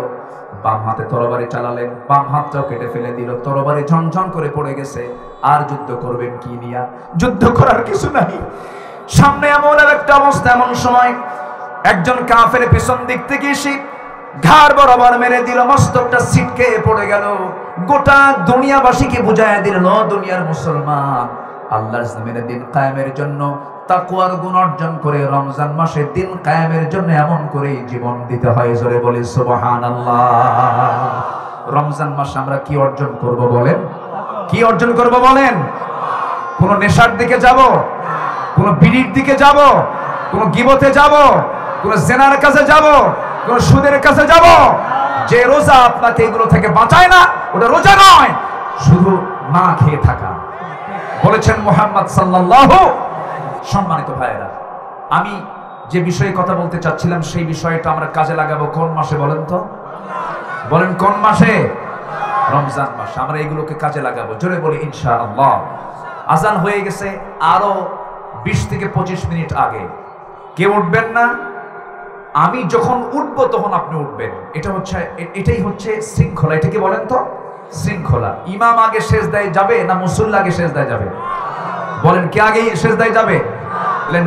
বাম হাতে তরবারি চালালেন, বাম হাতটাও কেটে ফেলে দিল, তরবারি ঝনঝন করে পড়ে গেছে। আর যুদ্ধ করবেন কি নিয়া? যুদ্ধ করার কিছু নাই। সামনে এমন একটা অবস্থা, এমন সময় একজন কাফের পিছন দিক থেকে এসে ঘাড় বরাবর মেরে দিল, মস্তকটা ছিটকে পড়ে গেল। গোটা দুনিয়াবাসীকে বুঝাইয়া দিল, দুনিয়ার মুসলমান, আল্লাহর জমিনে দিন কায়েমের জন্য তাকওয়ার গুণ অর্জন করে রমজান মাসে দিন কায়েমের জন্য এমন করে জীবন দিতে হয়। জোরে বলি সুবহানাল্লাহ। রমজান মাসে আমরা কি অর্জন করব বলেন? কি অর্জন করব বলেন? কোন নেশার দিকে যাব? কোন বিড়ির দিকে যাব? কোন গীবতে যাব? কোন জেনার কাছে যাব? কোন সুদের কাছে যাব? যে রোজা আপনাকে এগুলো থেকে বাঁচায় না, ওটা রোজা নয়, শুধু না খেয়ে থাকা। বলেছেন মুহাম্মদ সাল্লাল্লাহু। সম্মানিত ভাইয়েরা, আমি যে বিষয়ে কথা বলতে চাচ্ছিলাম সেই বিষয়টা আমরা কাজে লাগাবো কোন মাসে বলেন তো? বলেন কোন মাসে? রমজান মাসে আমরা এগুলোকে কাজে লাগাবো। জোরে বলি ইনশাআল্লাহ। আজান হয়ে গেছে, আরো 20 থেকে 25 মিনিট আগে কেউ উঠবেন না। আমি যখন উঠবো তখন আপনি উঠবেন। এটাই হচ্ছে শৃঙ্খলা। এটা কি বলেন তো? শৃঙ্খলা। ইমাম আগে সেজদায় যাবে না মুসল্লি আগে সেজদায় যাবে? বলেন কে আগে সেজদায় যাবে?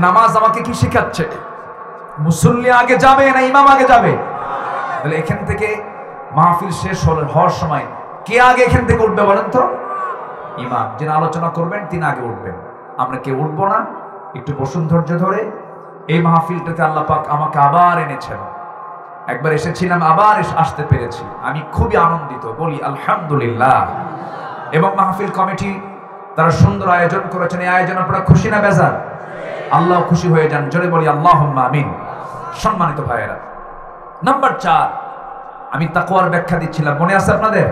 নামাজ আমাকে কি শেখাচ্ছে? মুসল্লি আগে যাবে না ইমাম আগে যাবে? তাহলে এখান থেকে মাহফিল শেষ হওয়ার সময় কে আগে এখান থেকে উঠবে বলেন তো? ইমাম। যিনি আলোচনা করবেন তিনি আগে উঠবেন। আমরা কেউ উঠবো না। একটু বসুন ধৈর্য ধরে। এই মাহফিলটাতে আল্লাহ পাক আমাকে আবার এনেছেন। একবার এসেছিলাম, আবার আসতে পেরেছি, আমি খুবই আনন্দিত, বলি আলহামদুলিল্লাহ। এবং মাহফিল কমিটি তারা সুন্দর আয়োজন করেছেন। এই আয়োজন আপনারা খুশি না বেজার? আল্লাহ খুশি হয়ে যান। জোরে বলি আল্লাহুম্মা আমিন। সম্মানিত ভাইয়েরা, নাম্বার 4 আমি তাকওয়ার ব্যাখ্যা দিচ্ছিলাম, মনে আছে আপনাদের?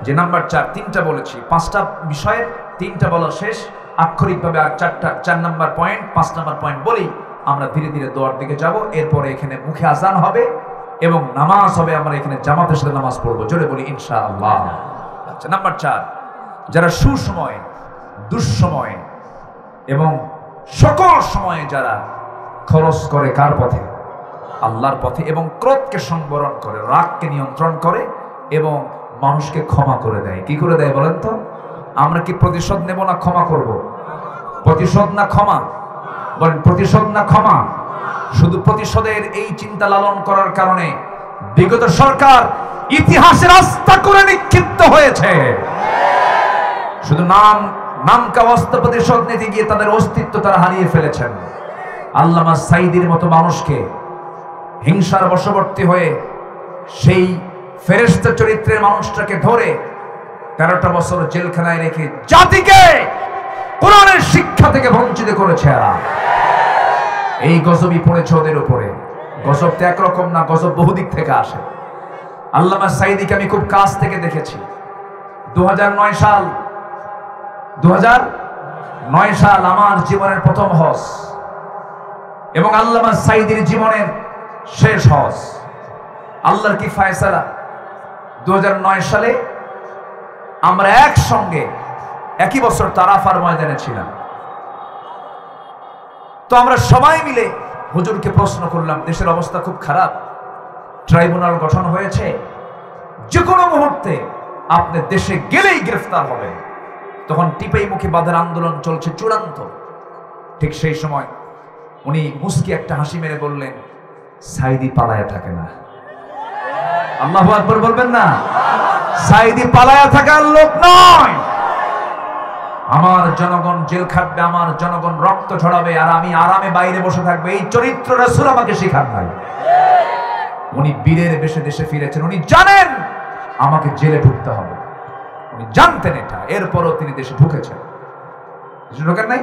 যে নাম্বার 4 3টা বলেছি, 5টা বিষয়ের 3টা বলা শেষ আক্ষরিকভাবে, আর 4 নাম্বার পয়েন্ট 5 নাম্বার পয়েন্ট বলি আমরা ধীরে ধীরে দোয়ার দিকে যাব। এরপরে এখানে মুখে আজান হবে এবং নামাজ হবে, আমরা এখানে জামাতের সাথে নামাজ পড়বো। জোরে বলি ইনশাআল্লাহ। আচ্ছা, নাম্বার 4, যারা সুসময়ে, দুঃসময়ে এবং সকল সময়ে যারা খরচ করে কার পথে? আল্লাহর পথে, এবং ক্রোধকে সংবরণ করে, রাগকে নিয়ন্ত্রণ করে এবং মানুষকে ক্ষমা করে দেয়। কি করে দেয় বলেন তো? আমরা কি প্রতিশোধ নেব না ক্ষমা করব? প্রতিশোধ না ক্ষমা? বলেন প্রতিশোধ না ক্ষমা? শুধু প্রতিশোধের এই চিন্তা লালন করার কারণে বিগত সরকার ইতিহাসের রাস্তা করে নিক্ষিপ্ত হয়েছে। শুধু নামকা অস্ত্র প্রতিশোধ নিতে গিয়ে তাদের অস্তিত্ব তারা হারিয়ে ফেলেছেন। আল্লামা সাইদির মতো মানুষকে হিংসার বশবর্তী হয়ে সেই ফেরেশতা চরিত্রের মানুষটাকে ধরে 13টা বছর জেলখানায় রেখে জাতিকে কোরআনের শিক্ষা থেকে বঞ্চিত করেছে। এই গজবই পড়েছে ওদের উপরে। গজব তো একরকম না, গজব বহুদিক থেকে আসে। আল্লামা সাঈদীকে আমি খুব কাছ থেকে দেখেছি। 2009 সাল আমার জীবনের প্রথম হজ এবং আল্লামা সাঈদীর জীবনের শেষ হজ। আল্লাহর কি ফয়সালা, 2009 সালে আমরা একসঙ্গে একই বছর তারাফার ময়দানে ছিলাম। তো আমরা সবাই মিলে হুজুরকে প্রশ্ন করলাম, দেশের অবস্থা খুব খারাপ, ট্রাইব্যুনাল গঠন হয়েছে, যে কোনো মুহূর্তে আপনি দেশে গেলেই গ্রেফতার হবে। তখন টিপাই মুখে বাঁধার আন্দোলন চলছে চূড়ান্ত। ঠিক সেই সময় উনি মুস্কি একটা হাসি মেরে বললেন, সাঈদী পালায়া থাকে না। আল্লাহু আকবার বলবেন না? সাঈদী পালায়া থাকার লোক নয়। আমার জনগণ জেল খাটবে, আমার জনগণ রক্ত ঝরাবে, আর আমি আরামে বাইরে বসে থাকবো, এই চরিত্র রাসূল আমাকে শেখান নাই। উনি বীরের বেশে দেশে ফিরেছেন। উনি জানেন আমাকে জেলে ঢুকতে হবে, উনি জানতেন এটা, এরপরও তিনি দেশে ঢুকেছেন। দেশে ঢোকেন নাই?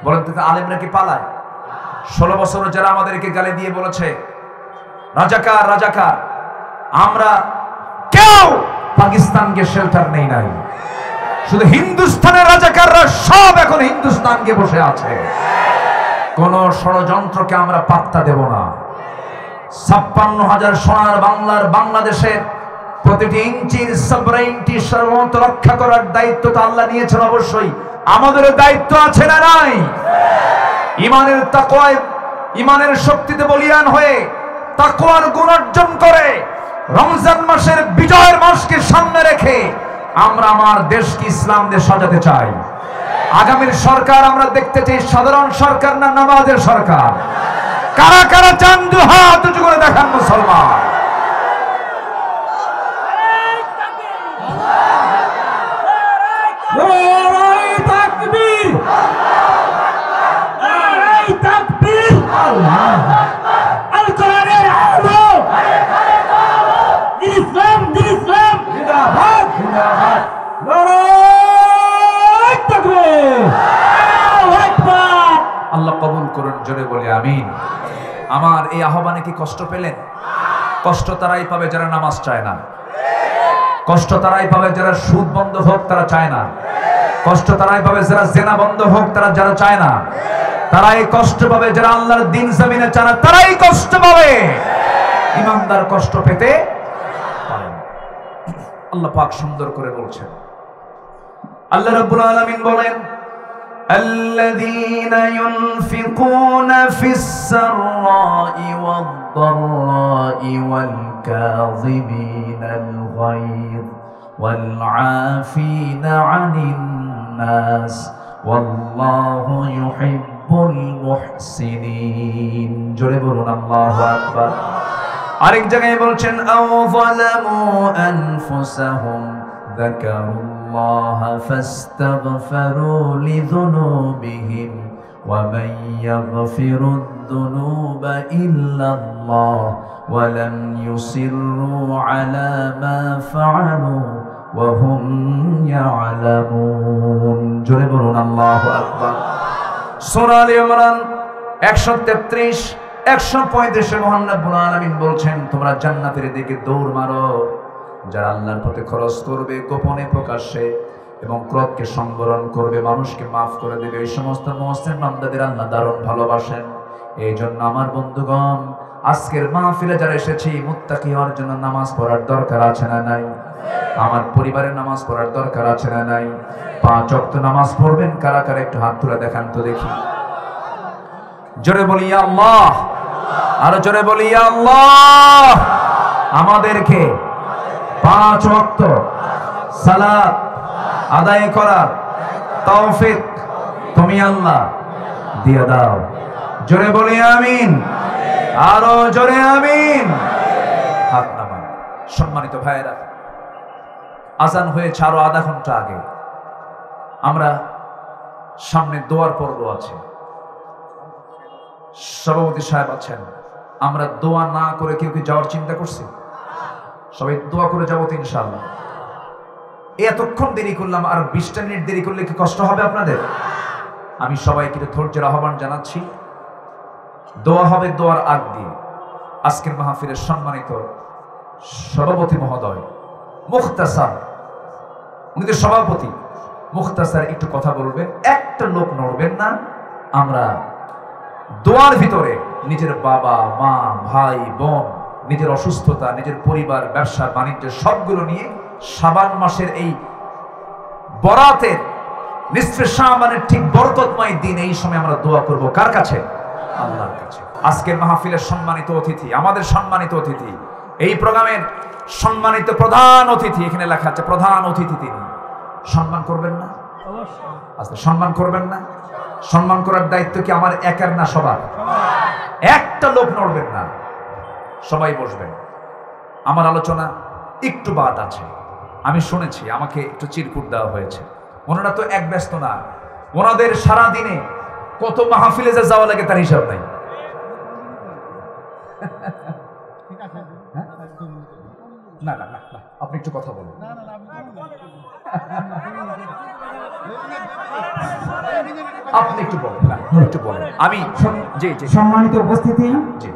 বলেন তো, আলেমরা কি পালায়? 16 বছর যারা আমাদেরকে গালি দিয়ে বলেছে রাজাকার রাজাকার, আমরা কেউ পাকিস্তানকে শেল্টার নেই নাই। শুধু হিন্দুস্তানের রাজাকাররা সব এখন হিন্দুস্তানকে বসে আছে। কোন ষড়যন্ত্রকে আমরা পাত্তা দেব না। 56,000 সোনার বাংলার বাংলাদেশের প্রতিটি ইঞ্চির সবরেইনটি সার্বভৌমত্ব রক্ষা করার দায়িত্ব তো আল্লাহ নিয়েছেন। অবশ্যই আমাদেরও দায়িত্ব আছে না নাই? ইমানের তাকওয়ায়, ইমানের শক্তিতে বলিয়ান হয়ে তাকওয়ার গুণ অর্জন করে রমজান মাসের বিজয়ের মাসকে সামনে রেখে আমরা আমার দেশকে ইসলাম দিয়ে সাজাতে চাই। আগামীর সরকার আমরা দেখতে চাই সাধারণ সরকার না নামাজের সরকার? কারা কারা চান দু হাত উঁচু করে দেখান মুসলমান। আল্লাহ কবুল করুন, জোরে বলে আমিন। আমার এই আহ্বানে কি কষ্ট পেলেন? কষ্ট তারাই পাবে যারা নামাজ চায় না। কষ্ট তারাই পাবে যারা সুদ বন্ধ হোক তারা চায় না। কষ্ট তারাই পাবে যারা জেনা বন্ধ হোক তারা যারা চায় না। তারাই কষ্ট পাবে যারা আল্লাহর দিন জমিনে চায় না, তারাই কষ্ট পাবে। ইমানদার কষ্ট পেতে পারে না। আল্লাহ পাক সুন্দর করে বলছেন, আল্লাহ রাব্বুল আলামিন বলেন, الذين ينفقون في السراء والضراء والكاظمين الغيظ والعافين عن الناس والله يحب المحسنين। জোরে বলুন আল্লাহু আকবার। আরেক জায়গায় বলছেন, আও যালামু আনফুসাহুম যাকারু الله فاستغفروا لذنوبهم ومن يغفر الذنوب إلا الله ولم يصروا على ما فعلوا وهم يعلمون। জোরে বলুন আল্লাহু আকবার। সূরা আলে ইমরান 133 135 মহান রব্বুল আলামিন বলছেন, তোমরা জান্নাতের দিকে দৌড় মারো যারা আল্লাহর পথে খরচ করবে গোপনে প্রকাশ্যে এবং ক্রোধকে সংবরণ করবে, মানুষকে মাফ করে দেবে। এই সমস্ত মুহসিন বান্দাদের আল্লাহ দারুণ ভালোবাসেন। এই জন্য আমার বন্ধুগণ, আজকের মাহফিলে যারা এসেছি, মুত্তাকি হওয়ার জন্য নামাজ পড়ার দরকার আছে না নাই? আমার পরিবারের নামাজ পড়ার দরকার আছে না নাই? 5 ওয়াক্ত নামাজ পড়বেন কারা কারা একটু হাত তুলে দেখান তো দেখি। জোরে বলি ইয়া আল্লাহ, আরো জোরে বলি ইয়া আল্লাহ। আমাদেরকে 5 ওয়াক্ত সালাত আদায় করার তৌফিক তুমি আল্লাহ দিয়ে দাও। জোরে বলি আমিন, আরো জোরে আমিন। হাত নামান। সম্মানিত ভাইয়েরা, আজান হয়েছে আরো আধা ঘন্টা আগে। আমরা সামনে দোয়ার পর্ব আছে, সভাপতি সাহেব আছেন। আমরা দোয়া না করে কেউ কি যাওয়ার চিন্তা করছি? সবাই দোয়া করে যাবো তো ইনশাআল্লাহ। এতক্ষণ দেরি করলাম, আর 20টা মিনিট দেরি করলে কি কষ্ট হবে আপনাদের? আমি সবাইকে ধৈর্যের আহ্বান জানাচ্ছি। দোয়া হবে দোয়ার আগ দিয়ে। আজকের মাহফিলের সম্মানিত সভাপতি মহোদয় মুখতাসার, উনি তো সভাপতি, মুখতাসার একটু কথা বলবেন, একটা লোক নড়বেন না। আমরা দোয়ার ভিতরে নিজের বাবা মা ভাই বোন, নিজের অসুস্থতা, নিজের পরিবার, ব্যবসা বাণিজ্য সবগুলো নিয়ে শাবান মাসের এই বরাতের নিসফে শাবানের ঠিক বরকতময় দিন এই সময় আমরা দোয়া করব কার কাছে? আল্লাহর কাছে। আজকের মাহফিলের সম্মানিত অতিথি, আমাদের সম্মানিত অতিথি, এই প্রোগ্রামের সম্মানিত প্রধান অতিথি, এখানে লেখা আছে প্রধান অতিথি, তিনি সম্মান করবেন না? আচ্ছা, সম্মান করবেন না? সম্মান করার দায়িত্ব কি আমার একার না সবার? একটা লোক নড়বেন না, সবাই বসবেন। আমার আলোচনা একটু বাদ আছে, আমি শুনেছি, আমাকে একটু চিরকুট দেওয়া হয়েছে। ওনারা তো এক ব্যস্ত না, ওনাদের সারা দিনে কত মাহফিলে যে যাওয়া লাগে তার হিসাব নাই। না না না, আপনি একটু কথা বলুন। আপনি একটু বলেন, না একটু বলেন। আমি জি জি সম্মানিত উপস্থিতি, জি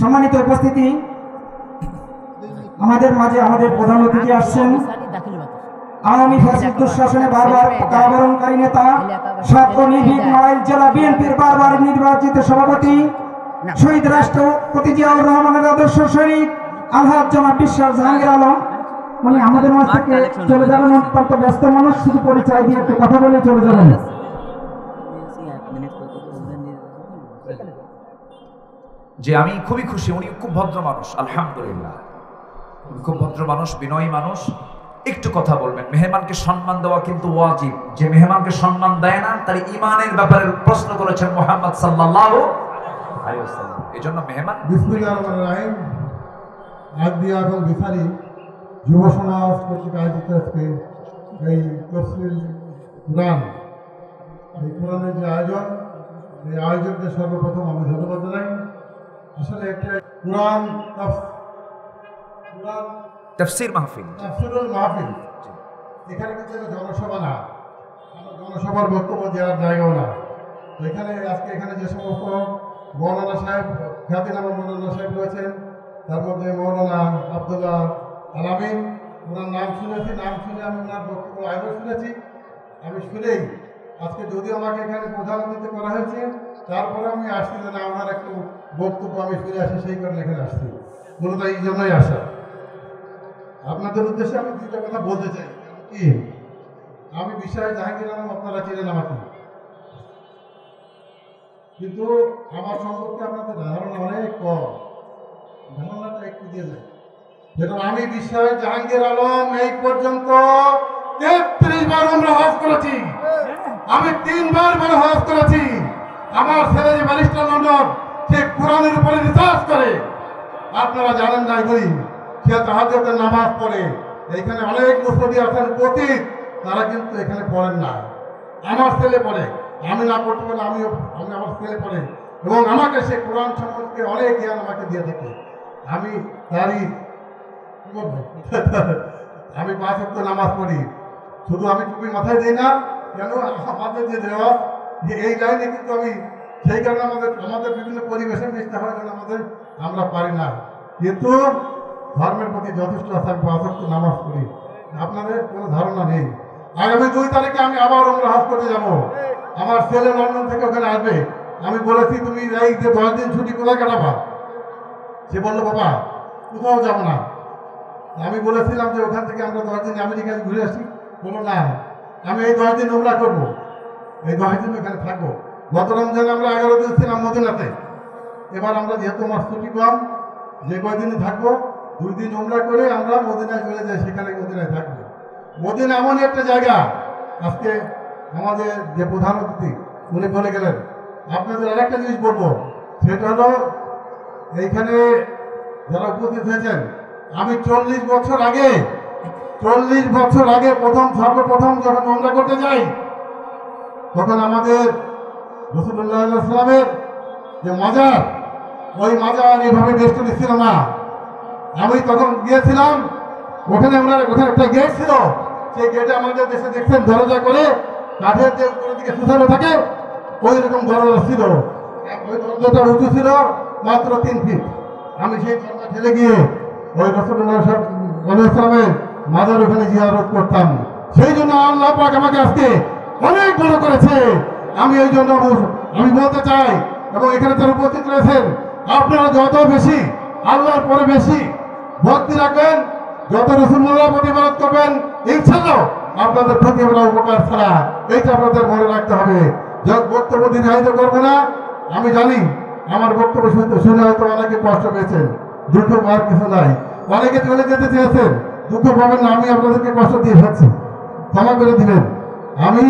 সম্মানিত উপস্থিতি, আমাদের মাঝে আমাদের প্রধান অতিথি আসছেন আওয়ামী ফ্যাসিস্ট দুঃশাসনে বারবার কারাবরণকারী নেতা, ছাত্র নির্ভীক নড়াইল জেলা বিএনপির বারবার নির্বাচিত সভাপতি, শহীদ রাষ্ট্রপতি জিয়াউর রহমানের আদর্শ সৈনিক আলহাজ জনাব বিশ্বাস জাহাঙ্গীর আলম। উনি আমাদের মাঝ থেকে চলে যাবেন, অত্যন্ত ব্যস্ত মানুষ, শুধু পরিচয় দিয়ে একটু কথা বলে চলে যাবেন। যে আমি খুবই খুশি, উনি খুব ভদ্র মানুষ, আলহামদুলিল্লাহ খুব ভদ্র মানুষ, বিনয়ী মানুষ। একটু কথা বলবেন। মেহমানকে সম্মান দেওয়া কিন্তু ওয়াজিব। যে মেহমানকে সম্মান দেয় না তার ঈমানের ব্যাপারে প্রশ্ন করেছেন মুহাম্মদ সাল্লাল্লাহু আলাইহি ওয়াসাল্লাম। এজন্য মেহমান বিসমিল্লাহির রহমানির রহিম। আদিয়াতুল বিসারি যুব সমাজ কর্তৃক আয়োজিত আজকে এই তফসিল কুরআন, এই কোরআনের যে আয়োজন, এই আয়োজকদের সর্বপ্রথম আমি ধন্যবাদ জানাই। আসলে একটা কোরআন তাফসীর মাহফিল, তাফসীরুল মাহফিল, এখানে কিন্তু একটা জনসভা না, আমরা জনসভার বক্তব্য দেওয়ার জায়গাও না। এখানে আজকে এখানে যে সমস্ত মৌলানা সাহেব, খ্যাতিনামা মৌলানা সাহেব রয়েছেন, তার মধ্যে মৌলানা আব্দুল্লাহ আল আমিন, ওনার নাম শুনেছি, নাম শুনে আমি ওনার বক্তব্য আগেও শুনেছি। আমি শুনেই আজকে যদিও আমাকে এখানে প্রধান অতিথি করা হয়েছে, তারপরে আমি আসছি যে না, ওনার একটু বক্তব্য আমি শুনে আসি, সেই কারণে এখানে আসছি। মূলত এই জন্যই আসা। আপনাদের উদ্দেশ্যে আমি দুইটা কথা বলতে চাই। কি, আমি বিশ্বাস জাহাঙ্গীর আলম, আপনারা চিনেন আমাকে, কিন্তু আমার সম্পর্কে আপনাদের ধারণা অনেক কম, ধারণাটা একটু দিয়ে যায়। যেটা আমি বিশ্বাস জাহাঙ্গীর আলম এই পর্যন্ত 33 বার আমরা হজ করেছি, আমি 3 বার বড় হজ করেছি। আমার ছেলে যে ব্যারিস্টার লন্ডন, সে কোরআনের উপরে রিসার্চ করে, আপনারা জানেন না, এগুলি সে তাহাজ্জুদের নামাজ পড়ে। এইখানে অনেক মুসল্লি আছেন পতিত, তারা কিন্তু এখানে পড়েন না। আমার ছেলে পড়ে, আমি না পড়তে পারলে আমি আমার ছেলে পড়ে, এবং আমাকে সে কোরআন সম্পর্কে অনেক জ্ঞান আমাকে দিয়ে থাকে। আমি তারই আমি 5 ওয়াক্ত নামাজ পড়ি। শুধু আমি টুপি মাথায় দিই না কেন, আমাদের যে দেওয়া যে এই লাইনে কিন্তু আমি সেই কারণে আমাদের বিভিন্ন পরিবেশে মিশতে হয়, কারণ আমরা পারি না, কিন্তু ধর্মের প্রতি যথেষ্ট আছে। আমি 5 ওয়াক্ত নামাজ পড়ি, আপনাদের কোনো ধারণা নেই। আগামী 2 তারিখে আমি আবার আমরা হজ করতে যাব। আমার ছেলে লন্ডন থেকে ওখানে আসবে। আমি বলেছি তুমি এই যে 10 দিন ছুটি কোথায় কাটাবা? সে বললো বাবা কোথাও যাব না। আমি বলেছিলাম যে ওখান থেকে আমরা 10 দিন আমেরিকায় ঘুরে আসি। বললো না, আমি এই 10 দিন উমরা করবো, এই 10 দিন ওখানে থাকবো। গত রমজানে আমরা 11 দিন ছিলাম মদিনাতে। এবার আমরা যেহেতু আমার ছুটি কম, যে কয়দিনই থাকবো, 2 দিন উমরা করে আমরা মদিনায় চলে যাই, সেখানে মদিনায় থাকবো। মদিনা এমন একটা জায়গা, আজকে আমাদের যে প্রধান অতিথি উনি বলে গেলেন। আপনাদের আরেকটা জিনিস বলবো, সেটা হলো এইখানে যারা উপস্থিত হয়েছেন, আমি 40 বছর আগে সর্বপ্রথম যখন উমরা করতে যাই, তখন আমাদের রাসূলুল্লাহ সাল্লাল্লাহু আলাইহি ওয়াসাল্লামের যে মাজার, ওই মাজার এভাবে বেষ্টনী ছিল না। আমি তখন গিয়েছিলাম, ওখানে একটা গেট ছিল, সেই গেটে আমাদের দেশে দেখছেন দরজা করে কাঠের যে উপরের দিকে সুসানো থাকে ওই রকম দরজা ছিল। ওই দরজাটা উঁচু ছিল মাত্র 3 ফিট। আমি সেই দরজা ঠেলে গিয়ে ওই রাসূলুল্লাহের মাজার ওখানে জিয়ারত করতাম। সেই জন্য আল্লাহ পাক আমাকে আজকে অনেক বড় করেছে। আমি এই জন্য আমি বলতে চাই, এবং এখানে যারা উপস্থিত রয়েছেন আপনারা যত বেশি আল্লাহর পরে বেশি ভক্তি রাখবেন, যত রাসূলুল্লাহ প্রতিপালন করবেন, ইনশাআল্লাহ আপনাদের প্রতিফল উপকার ছাড়া এইটা আপনাদের মনে রাখতে হবে। বক্তব্য দীর্ঘায়িত করবো না। আমি জানি আমার বক্তব্য শুনে হয়তো অনেকে কষ্ট পেয়েছেন, দুঃখ পাওয়ার কিছু নাই। অনেকে চলে যেতে চেয়েছেন, দুঃখ পাবেন না, আমি আপনাদেরকে কষ্ট দিয়ে ফেলছি, ক্ষমা করে দিবেন। আমি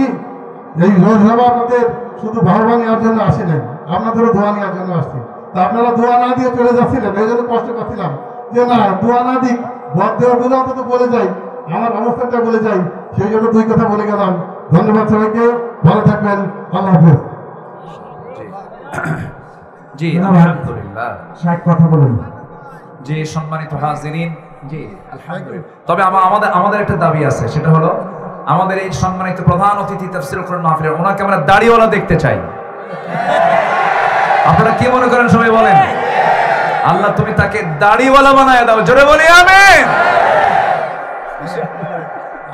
এই লোকসভা আপনাদের শুধু ভাবা নেওয়ার জন্য আসি নাই, আপনাদেরও দোয়া নেওয়ার জন্য আসছি। তা আপনারা দোয়া না দিয়ে চলে যাচ্ছিলেন, এই জন্য কষ্ট পাচ্ছিলাম যে না দোয়া না দিক, ভোট দেওয়ার বলে অন্তত বলে যাই, আমার অবস্থানটা বলে যাই, সেই জন্য 2 কথা বলে গেলাম। ধন্যবাদ সবাইকে, ভালো থাকবেন, আল্লাহ হাফেজ। জি আলহামদুলিল্লাহ, ষাট কথা বলুন। জি সম্মানিত হাজিরিন, জি আলহামদুলিল্লাহ। তবে আমাদের একটা দাবি আছে, সেটা হলো আমাদের এই সম্মানিত প্রধান অতিথি তাফসীরুল কোরআন মাহফিলের ওনাকে আমরা দাড়িওয়ালা দেখতে চাই। আপনারা কি মনে করেন সবাই বলেন? আল্লাহ তুমি তাকে দাড়িওয়ালা বানায় দাও, জোরে বলি আমিন।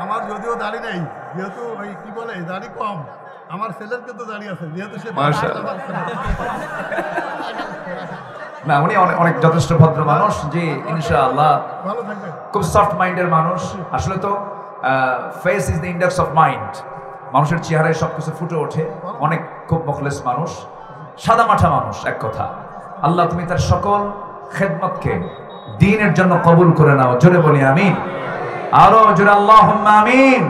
আমার যদিও দাড়ি নেই, যেহেতু ওই কি বলে দাড়ি কম, আমার ছেলের কিন্তু দাড়ি আছে, যেহেতু সে মাশাআল্লাহ। না উনি অনেক যথেষ্ট ভদ্র মানুষ, জি ইনশাআল্লাহ ভালো থাকবেন। খুব সফট মাইন্ডের মানুষ। আসলে তো face is the index of mind, মানুষের চেহারায় সবকিছু ফুটে ওঠে। অনেক খুব মুখলেস মানুষ, সাদা মাঠা মানুষ, এক কথা। আল্লাহ তুমি তার সকল খেদমতকে দ্বীনের জন্য কবুল করে নাও, জোরে বলি আমিন। আরো জোরে আল্লাহুম্মা আমিন।